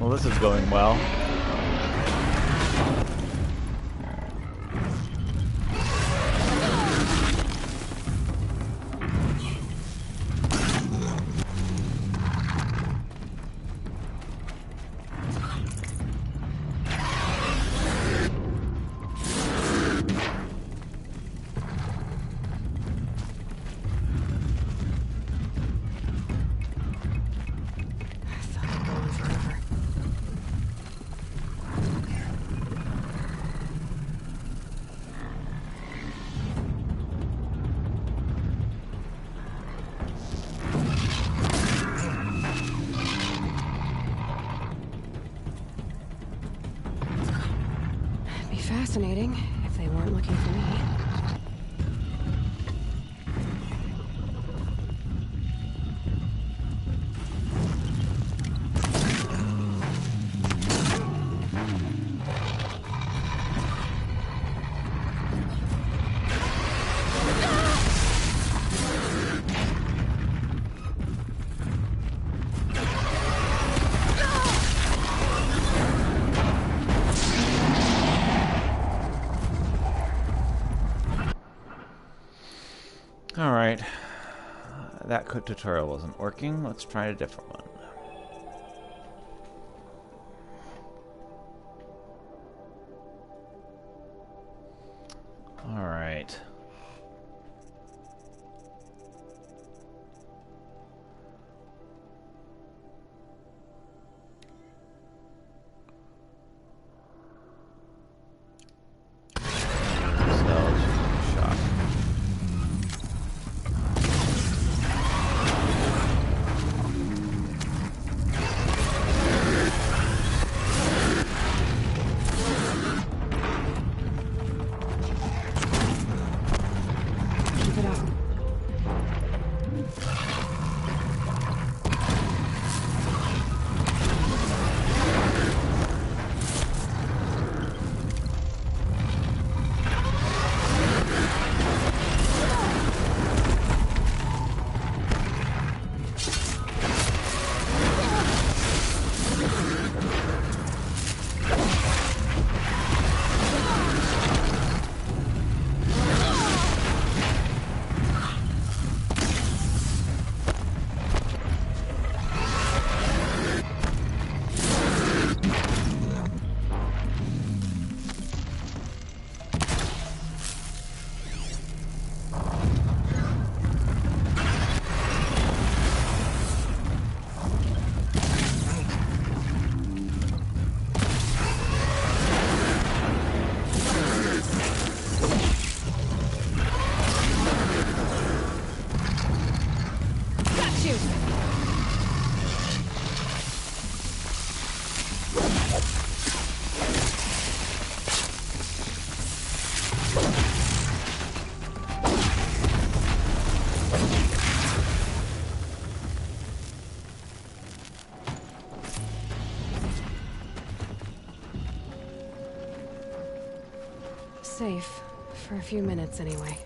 Well, this is going well. fascinating, if they weren't looking for me. Alright. That tutorial wasn't working. Let's try a different one. Alright. Keep it up. Got you! Safe. For a few minutes, anyway.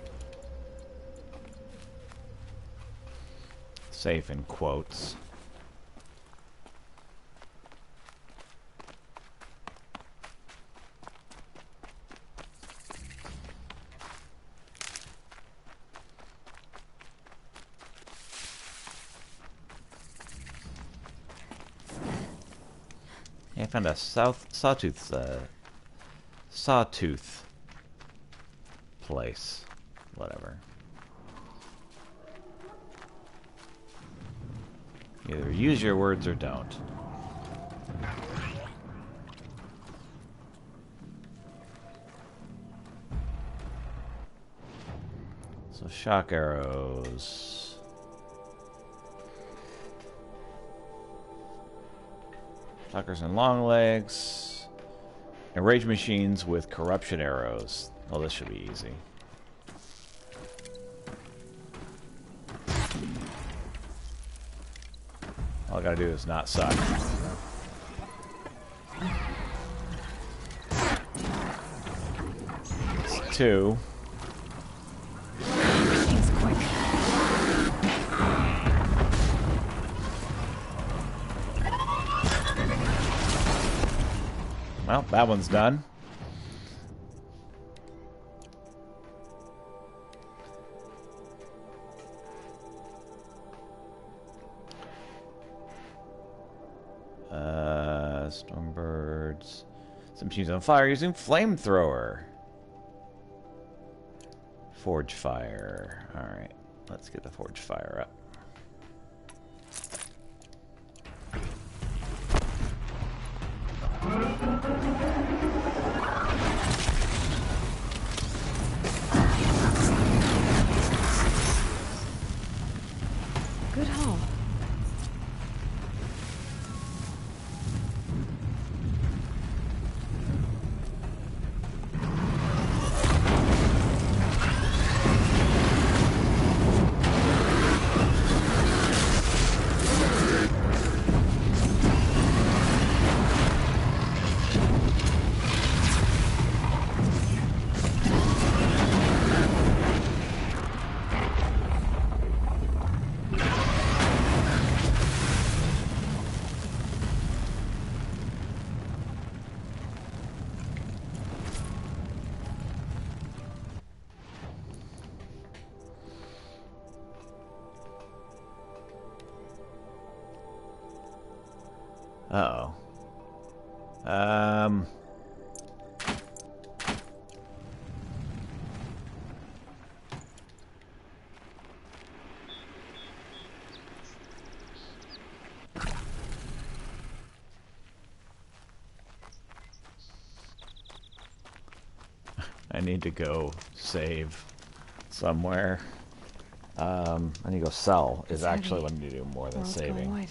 Safe in quotes. Yeah, I found a sawtooth place. Whatever. Either use your words or don't. So shock arrows. Shockers and long legs. And rage machines with corruption arrows. Oh, this should be easy. All I gotta do is not suck. It's 2. He's quick. Well, that one's done. Stormbirds. Some machines on fire using flamethrower. Forge fire. Alright, let's get the forge fire up. Good haul. Uh-oh. I need to go save somewhere. I need to go sell is actually what I need to do more than saving.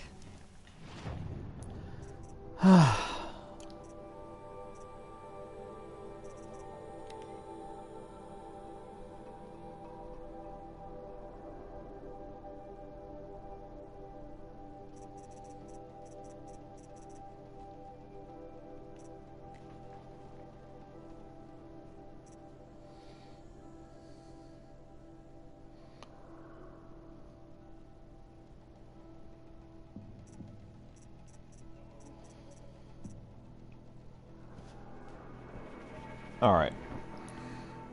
Alright.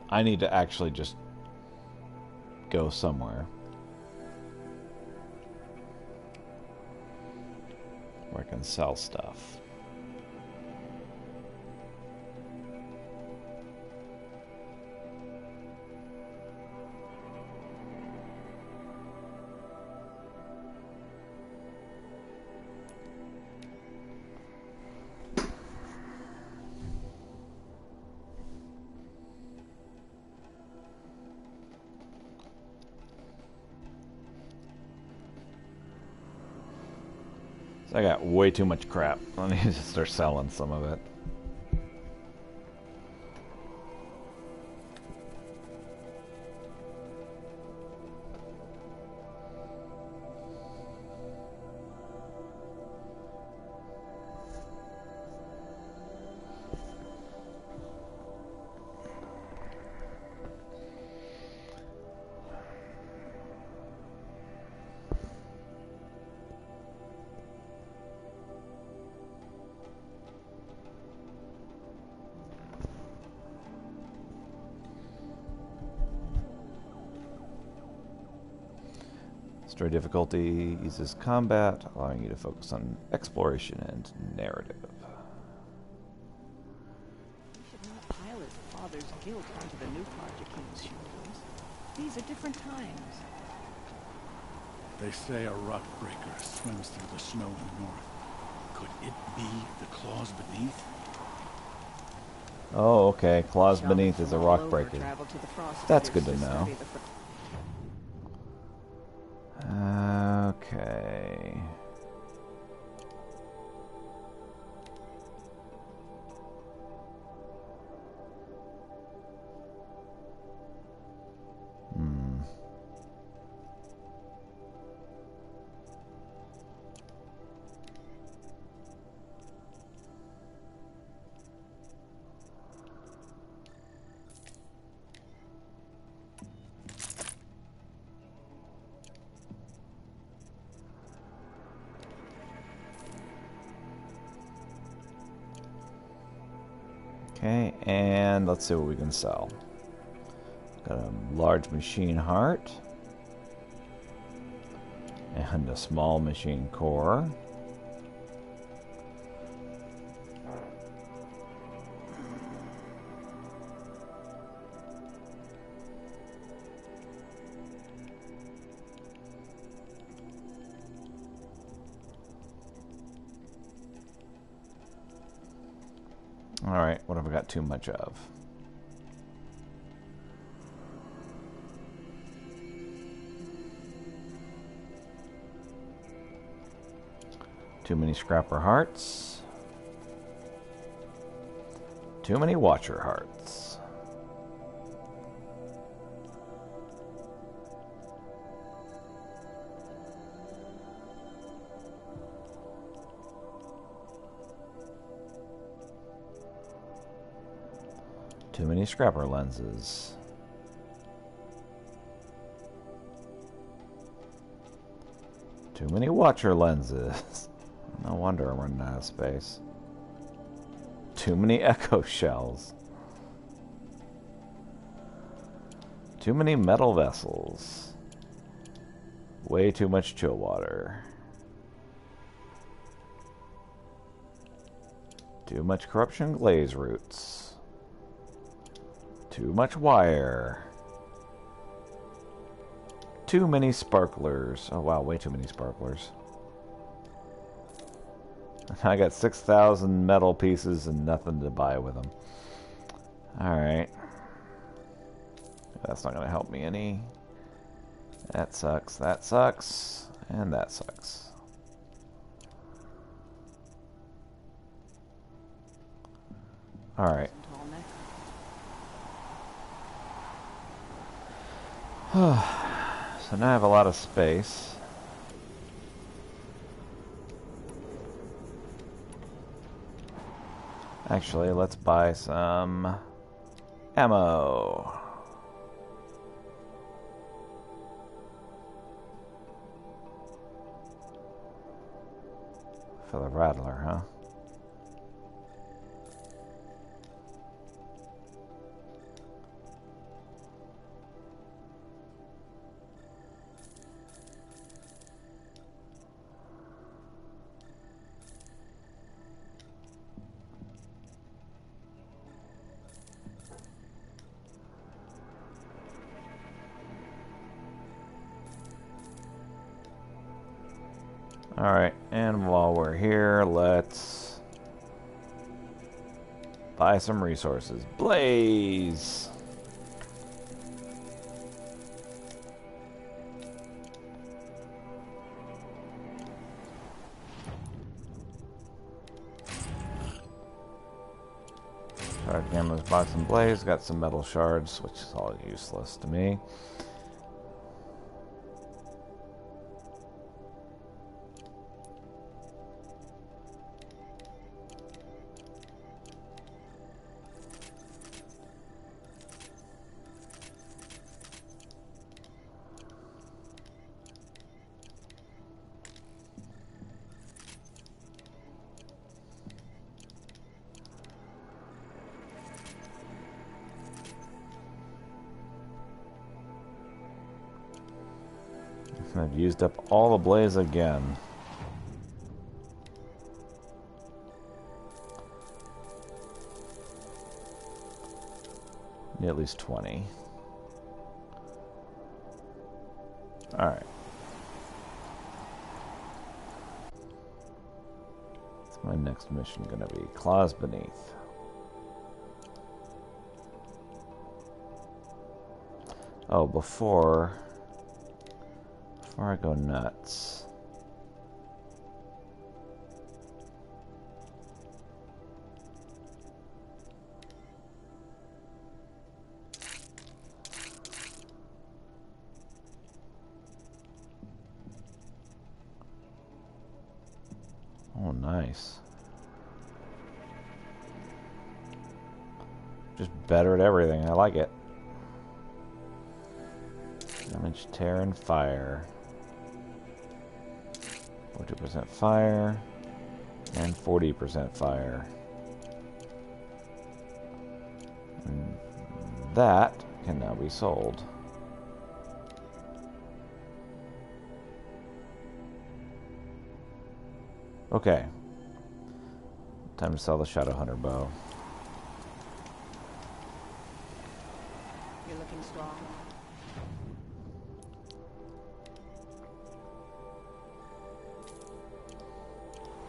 I need to actually just go somewhere where I can sell stuff. I got way too much crap. I need to start selling some of it. Story difficulty eases combat, allowing you to focus on exploration and narrative. You should not pile his father's guilt onto the new project he was shoulders. These are different times. They say a rock breaker swims through the snow in the north. Could it be the claws beneath? Oh, okay. Claws beneath is a rock breaker. That's good to know. Okay. Okay, and let's see what we can sell. Got a large machine heart. And a small machine core. Alright, what have I got too much of? Too many scrapper hearts. Too many watcher hearts. Too many scrapper lenses. Too many watcher lenses. No wonder I'm running out of space. Too many echo shells. Too many metal vessels. Way too much chill water. Too much corruption glaze roots. Too much wire. Too many sparklers. Oh wow, way too many sparklers. I got 6,000 metal pieces and nothing to buy with them. Alright. That's not going to help me any. That sucks, and that sucks. Alright. So now I have a lot of space. Actually, let's buy some ammo. For the Rattler, huh? Alright, and while we're here, let's buy some resources. Blaze! Shard cameras, box and blaze. Got some metal shards, which is all useless to me. I've used up all the blaze again. Need at least 20. Alright. What's my next mission gonna be? Claws Beneath. Oh, before I go nuts. Oh, nice. Just better at everything. I like it. Damage, tear, and fire. 40% fire and 40% fire. And that can now be sold. Okay. Time to sell the Shadowhunter bow. You're looking strong.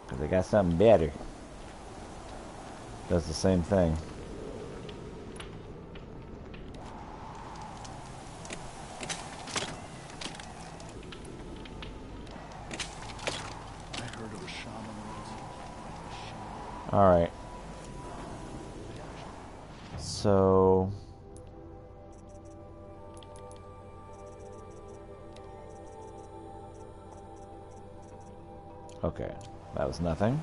Because I got something better. Does the same thing. I heard of a shaman once. Alright. So... okay. That was nothing.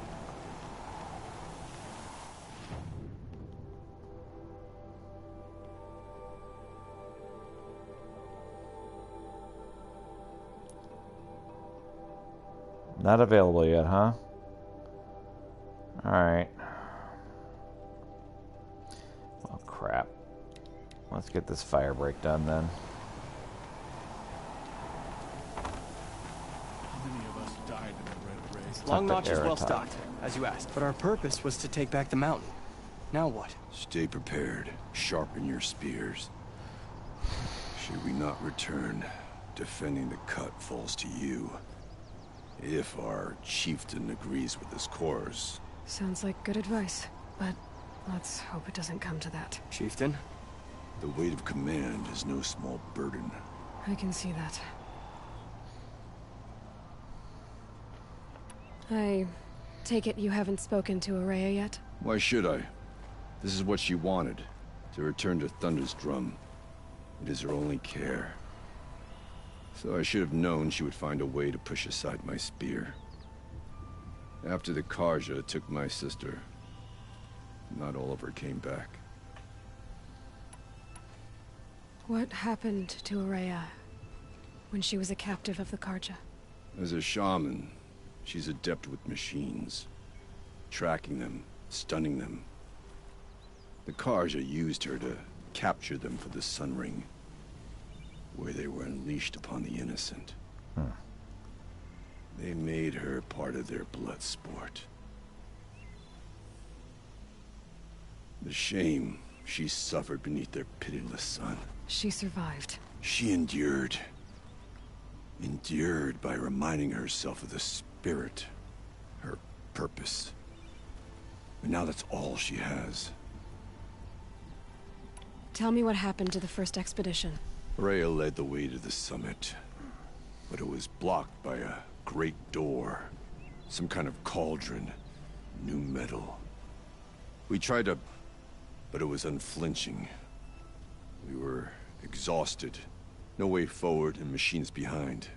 Not available yet, huh? Alright. Oh, crap. Let's get this fire break done then. How many of us died in the Red Race? Long talk Notch to is well Aratak. stocked, as you asked. But our purpose was to take back the mountain. Now what? Stay prepared. Sharpen your spears. Should we not return, defending the cut falls to you. If our chieftain agrees with his course. Sounds like good advice, but let's hope it doesn't come to that. Chieftain? The weight of command is no small burden. I can see that. I take it you haven't spoken to Araya yet? Why should I? This is what she wanted, to return to Thunder's Drum. It is her only care. So I should have known she would find a way to push aside my spear. After the Karja took my sister, not all of her came back. What happened to Araya when she was a captive of the Karja? As a shaman, she's adept with machines. Tracking them, stunning them. The Karja used her to capture them for the Sun Ring, where they were unleashed upon the innocent. They made her part of their blood sport. The shame she suffered beneath their pitiless sun. She survived. She endured. Endured by reminding herself of the spirit, her purpose. And now that's all she has. Tell me what happened to the first expedition. Rhea led the way to the summit, but it was blocked by a great door. Some kind of cauldron. New metal. We tried to... but it was unflinching. We were exhausted. No way forward and machines behind.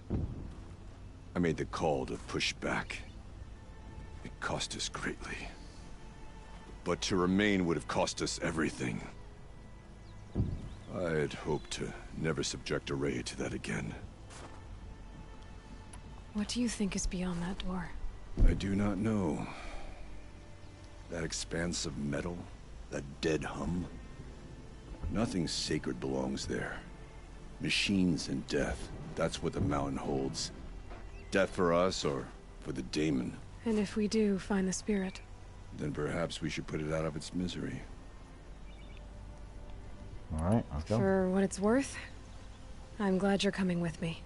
I made the call to push back. It cost us greatly. But to remain would have cost us everything. I had hoped to never subject Araya to that again. What do you think is beyond that door? I do not know. That expanse of metal, that dead hum. Nothing sacred belongs there. Machines and death, that's what the mountain holds. Death for us or for the daemon. And if we do find the spirit? Then perhaps we should put it out of its misery. Alright, let's go. For what it's worth, I'm glad you're coming with me.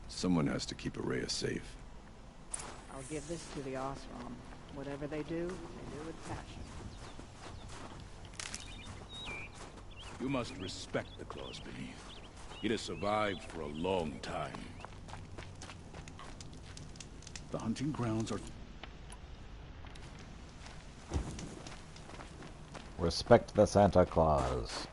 Someone has to keep Araya safe. I'll give this to the Osram. Whatever they do with passion. You must respect the claws beneath. It has survived for a long time. The hunting grounds are... Respect the Santa Claus.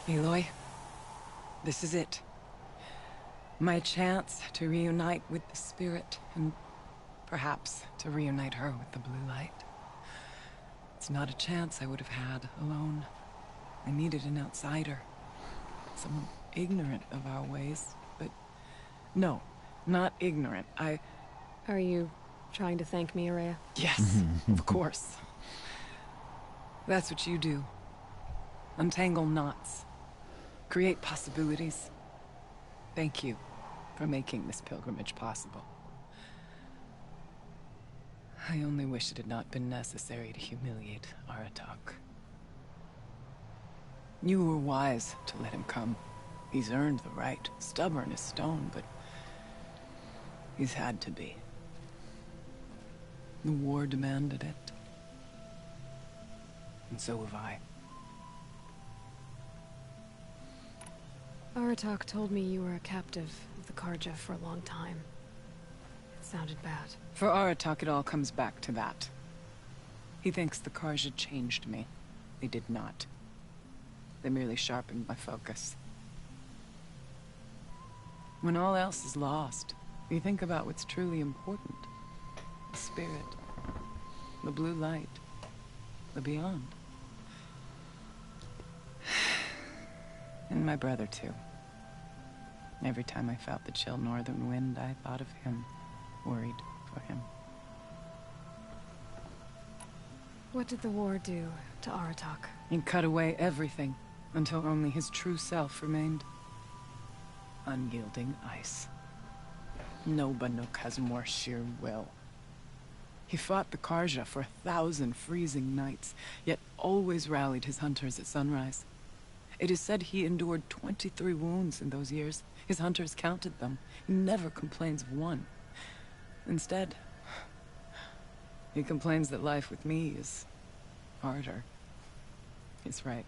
Aloy, this is it. My chance to reunite with the spirit, and perhaps to reunite her with the blue light. It's not a chance I would have had alone. I needed an outsider. Someone ignorant of our ways, but... No, not ignorant. Are you trying to thank me, Araya? Yes, of course. That's what you do. Untangle knots. Create possibilities. Thank you for making this pilgrimage possible. I only wish it had not been necessary to humiliate Aratak. You were wise to let him come. He's earned the right. Stubborn as stone, but he's had to be. The war demanded it. And so have I. Aratak told me you were a captive of the Karja for a long time. It sounded bad. For Aratak, it all comes back to that. He thinks the Karja changed me. They did not. They merely sharpened my focus. When all else is lost, you think about what's truly important. The spirit. The blue light. The beyond. And my brother, too. Every time I felt the chill northern wind, I thought of him, worried for him. What did the war do to Aratak? He cut away everything, until only his true self remained. Unyielding ice. No Banuk has more sheer will. He fought the Karja for 1,000 freezing nights, yet always rallied his hunters at sunrise. It is said he endured 23 wounds in those years. His hunters counted them. He never complains of one. Instead, he complains that life with me is harder. He's right.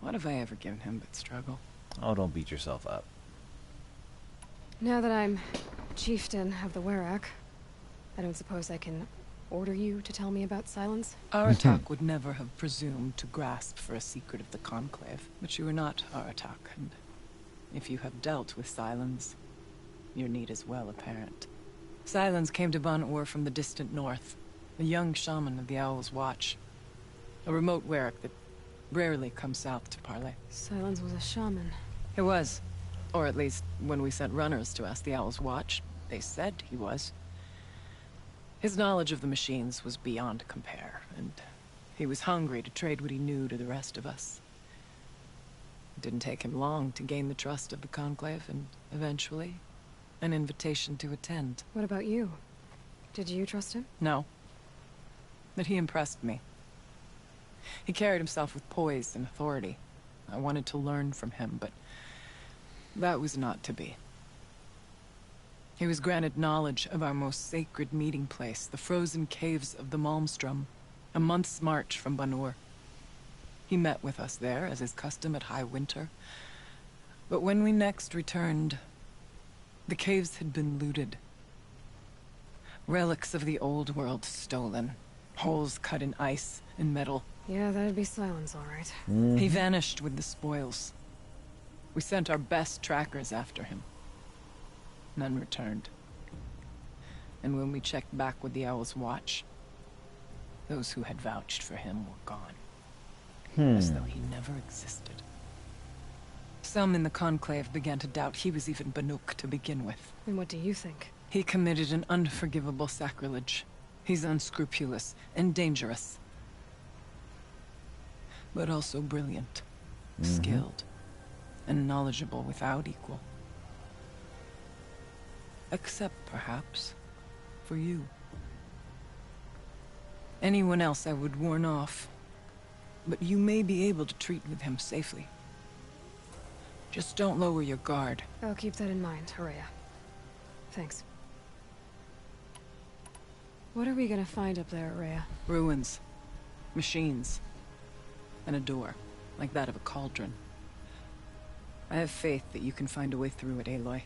What have I ever given him but struggle? Oh, don't beat yourself up. Now that I'm chieftain of the Werak, I don't suppose I can order you to tell me about Silence? Aratak would never have presumed to grasp for a secret of the Conclave, but you are not Aratak, and if you have dealt with Silence, your need is well apparent. Silence came to Ban-Ur from the distant north, a young shaman of the Owl's Watch, a remote Werak that rarely comes south to parley. Silence was a shaman. He was, or at least when we sent runners to ask the Owl's Watch, they said he was. His knowledge of the machines was beyond compare, and he was hungry to trade what he knew to the rest of us. It didn't take him long to gain the trust of the Conclave, and eventually, an invitation to attend. What about you? Did you trust him? No. But he impressed me. He carried himself with poise and authority. I wanted to learn from him, but that was not to be. He was granted knowledge of our most sacred meeting place, the frozen caves of the Malmstrom, a month's march from Ban-Ur. He met with us there, as is custom at high winter. But when we next returned, the caves had been looted. Relics of the old world stolen. Holes cut in ice and metal. Yeah, that'd be Silence, all right. He vanished with the spoils. We sent our best trackers after him. None returned. And when we checked back with the Owl's Watch, those who had vouched for him were gone. As though he never existed. Some in the Conclave began to doubt he was even Banuk to begin with. And what do you think? He committed an unforgivable sacrilege. He's unscrupulous and dangerous. But also brilliant, skilled, and knowledgeable without equal. Except, perhaps, for you. Anyone else I would warn off, but you may be able to treat with him safely. Just don't lower your guard. I'll keep that in mind, Horea. Thanks. What are we gonna find up there, Horea? Ruins, machines, and a door, like that of a cauldron. I have faith that you can find a way through it, Aloy.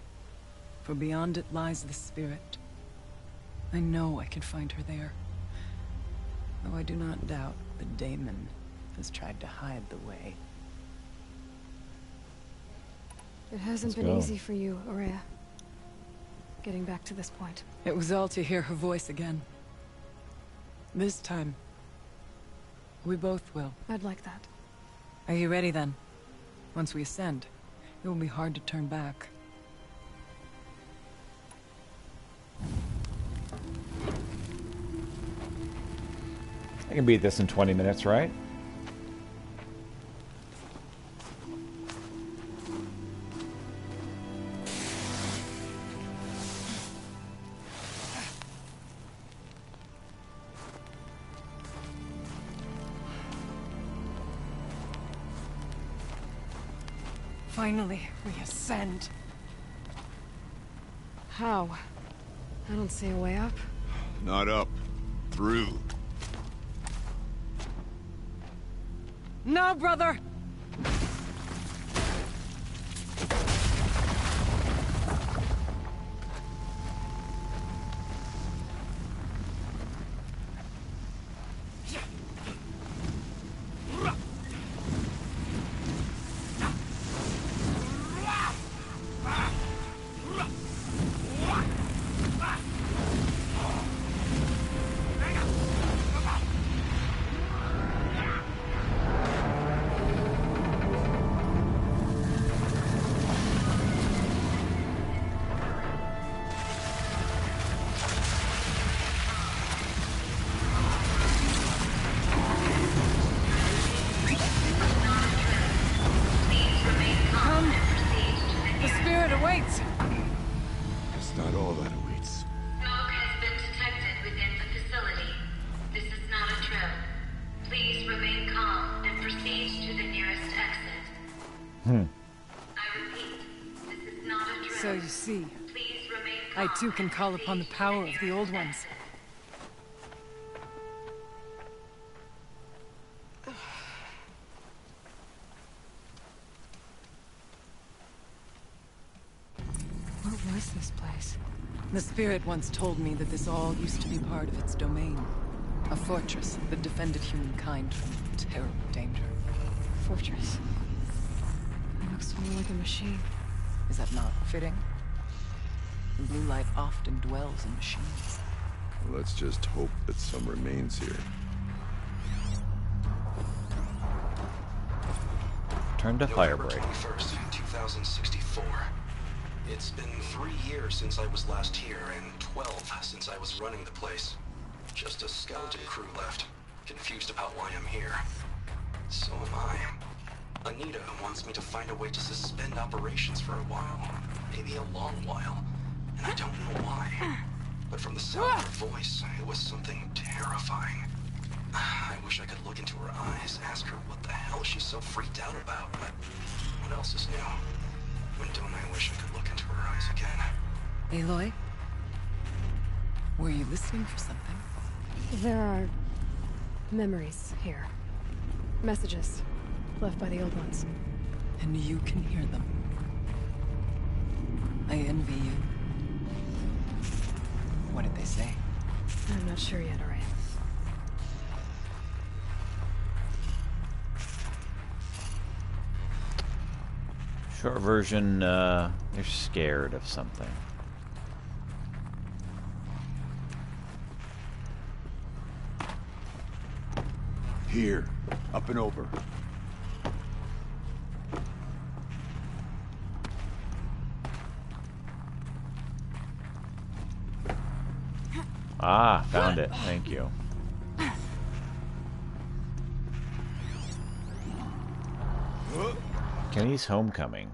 For beyond it lies the spirit. I know I can find her there. Though I do not doubt that Daemon has tried to hide the way. It hasn't been easy for you, Horea. Getting back to this point. It was all to hear her voice again. This time, we both will. I'd like that. Are you ready then? Once we ascend, it will be hard to turn back. I can beat this in 20 minutes, right? Finally, we ascend. How? I don't see a way up. Not up. Through. No, brother! awaits! It's not all that awaits. Smoke has been detected within the facility. This is not a drill. Please remain calm and proceed to the nearest exit. I repeat, this is not a drill. So you see, Please remain calm I too can and call upon the proceed to power of the nearest old ones. exit. What was this place? The spirit once told me that this all used to be part of its domain. A fortress that defended humankind from terrible danger. Fortress. It looks more like a machine. Is that not fitting? The blue light often dwells in machines. Let's just hope that some remains here. Turn to November Firebreak. 21st, 2064. It's been 3 years since I was last here, and 12 since I was running the place. Just a skeleton crew left, confused about why I'm here. So am I. Anita wants me to find a way to suspend operations for a while. Maybe a long while. And I don't know why. But from the sound of her voice, it was something terrifying. I wish I could look into her eyes, ask her what the hell she's so freaked out about, but what else is new? When don't I wish I could look into her eyes again? Aloy? Were you listening for something? There are memories here. Messages left by the old ones. And you can hear them. I envy you. What did they say? I'm not sure yet, alright. Short version, they're scared of something. Here, up and over. Ah, found it. Thank you. Kenny's Homecoming.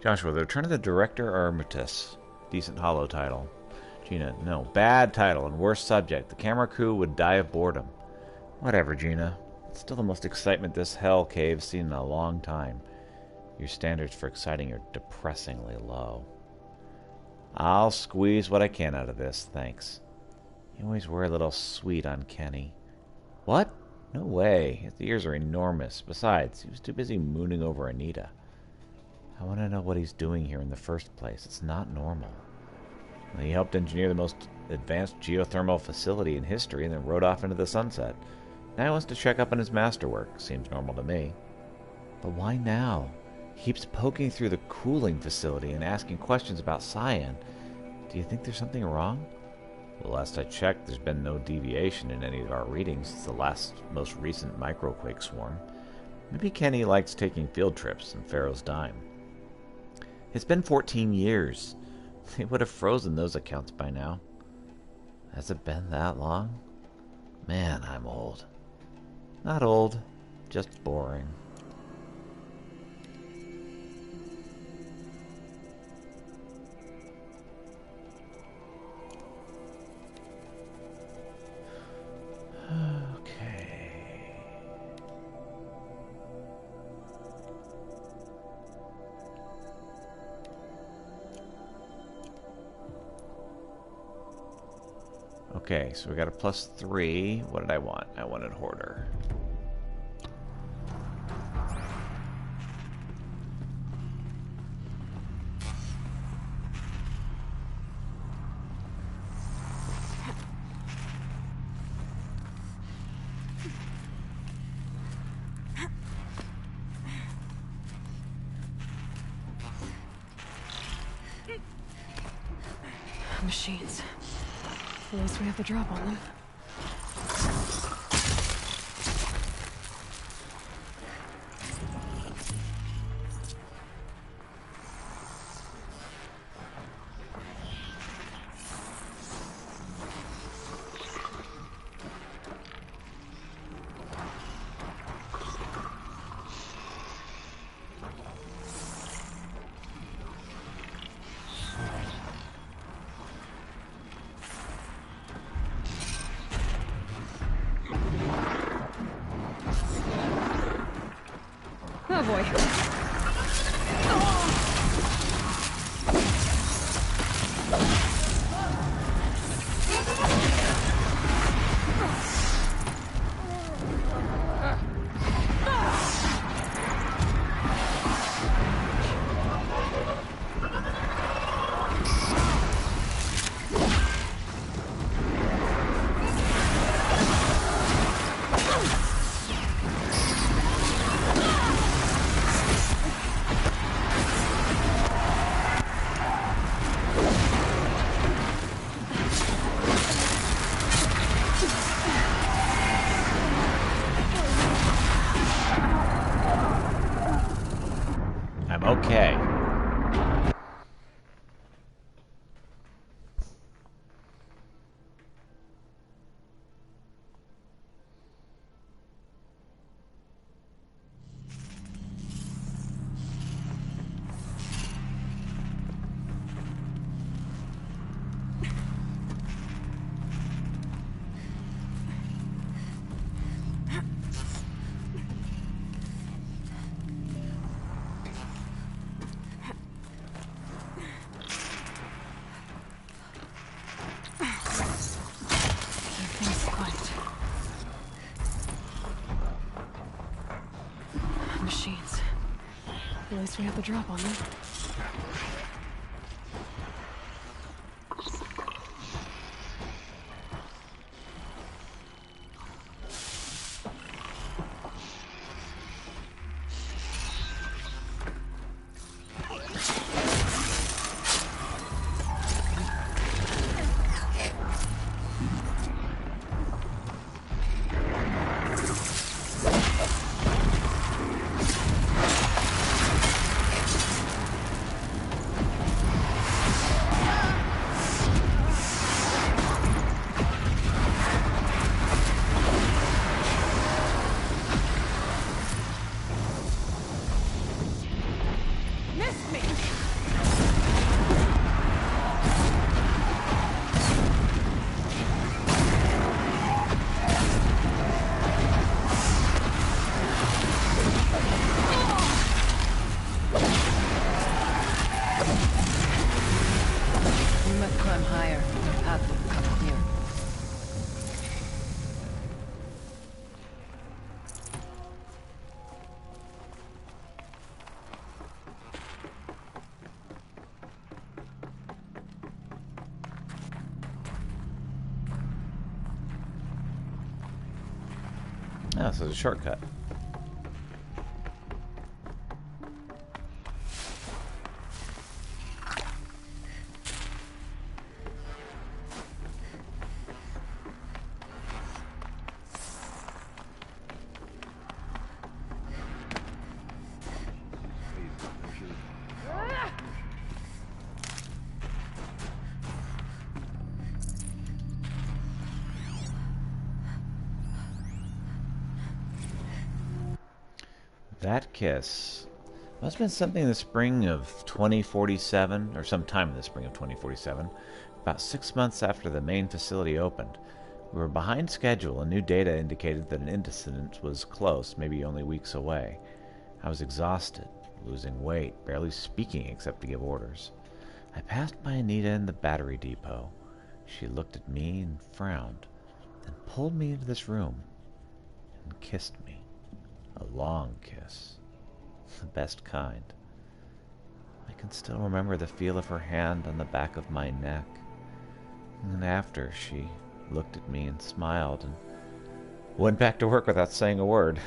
Joshua, The Return of the Director Armistice. Decent hollow title. Gina, no. Bad title and worst subject. The camera crew would die of boredom. Whatever, Gina. It's still the most excitement this hell cave's seen in a long time. Your standards for exciting are depressingly low. I'll squeeze what I can out of this, thanks. You always were a little sweet on Kenny. What? No way. His ears are enormous. Besides, he was too busy mooning over Anita. I want to know what he's doing here in the first place. It's not normal. He helped engineer the most advanced geothermal facility in history and then rode off into the sunset. Now he wants to check up on his masterwork. Seems normal to me. But why now? He keeps poking through the cooling facility and asking questions about Cyan. Do you think there's something wrong? Well, last I checked, there's been no deviation in any of our readings since the most recent microquake swarm. Maybe Kenny likes taking field trips in Pharaoh's dime. It's been 14 years. They would have frozen those accounts by now. Has it been that long? Man, I'm old. Not old, just boring. Okay, so we got a +3. What did I want? I wanted Hoarder. Machines. At least we have the drop on them. boy. I'm okay. Everything's quiet. Machines. At least we have the drop on them. We must climb higher. The path will become clear. Oh, so it's a shortcut. That kiss must have been something in the spring of 2047, or sometime in the spring of 2047, about 6 months after the main facility opened. We were behind schedule, and new data indicated that an incident was close, maybe only weeks away. I was exhausted, losing weight, barely speaking except to give orders. I passed by Anita in the battery depot. She looked at me and frowned, then pulled me into this room and kissed me. A long kiss. The best kind. I can still remember the feel of her hand on the back of my neck. And after, she looked at me and smiled and went back to work without saying a word.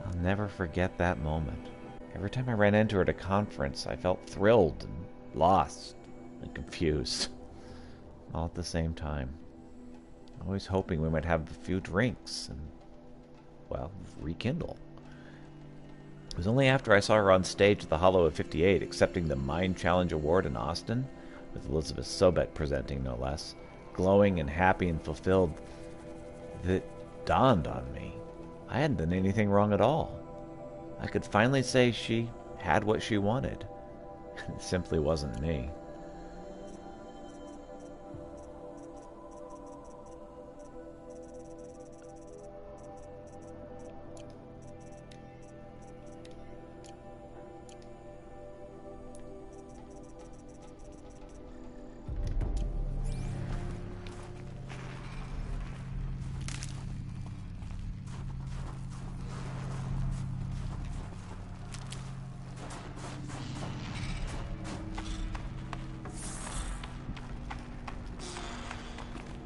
I'll never forget that moment. Every time I ran into her at a conference, I felt thrilled and lost and confused. All at the same time. Always hoping we might have a few drinks and, well, rekindle. It was only after I saw her on stage at the Hollow of 58 accepting the Mind Challenge Award in Austin, with Elizabeth Sobet presenting no less, glowing and happy and fulfilled, that it dawned on me. I hadn't done anything wrong at all. I could finally say she had what she wanted. It simply wasn't me.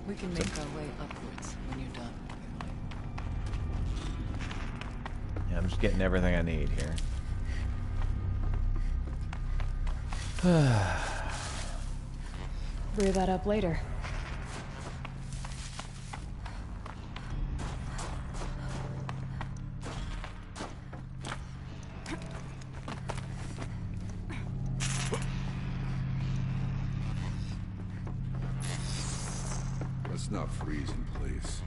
We can make our way upwards when you're done. Yeah, I'm just getting everything I need here. Brew that up later. Let's not freeze in place.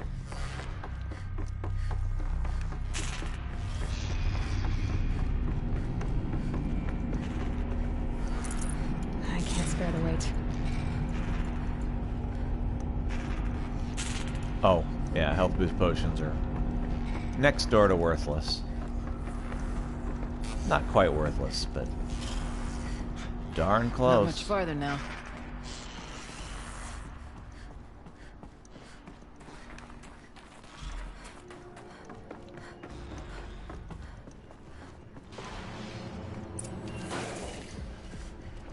I can't spare the weight. Oh, yeah, health boost potions are next door to worthless. Not quite worthless, but darn close. Not much farther now.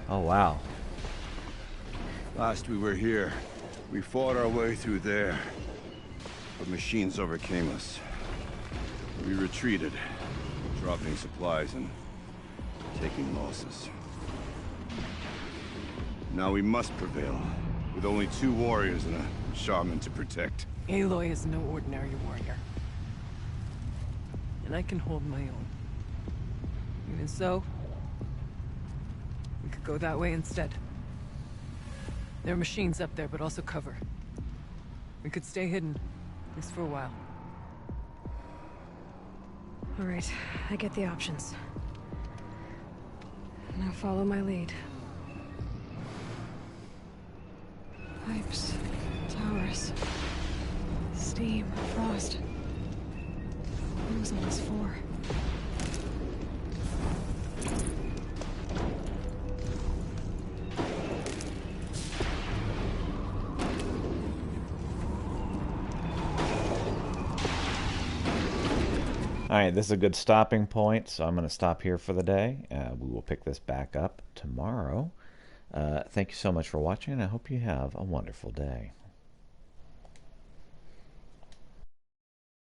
Oh, wow. Last we were here, we fought our way through there. But machines overcame us. We retreated, dropping supplies and taking losses. Now we must prevail, with only 2 warriors and a shaman to protect. Aloy is no ordinary warrior. And I can hold my own. Even so, we could go that way instead. There are machines up there, but also cover. We could stay hidden, at least for a while. All right, I get the options. Now follow my lead. Pipes, towers, steam, frost. It was almost 4. Alright, this is a good stopping point, so I'm going to stop here for the day. We will pick this back up tomorrow. Thank you so much for watching, and I hope you have a wonderful day.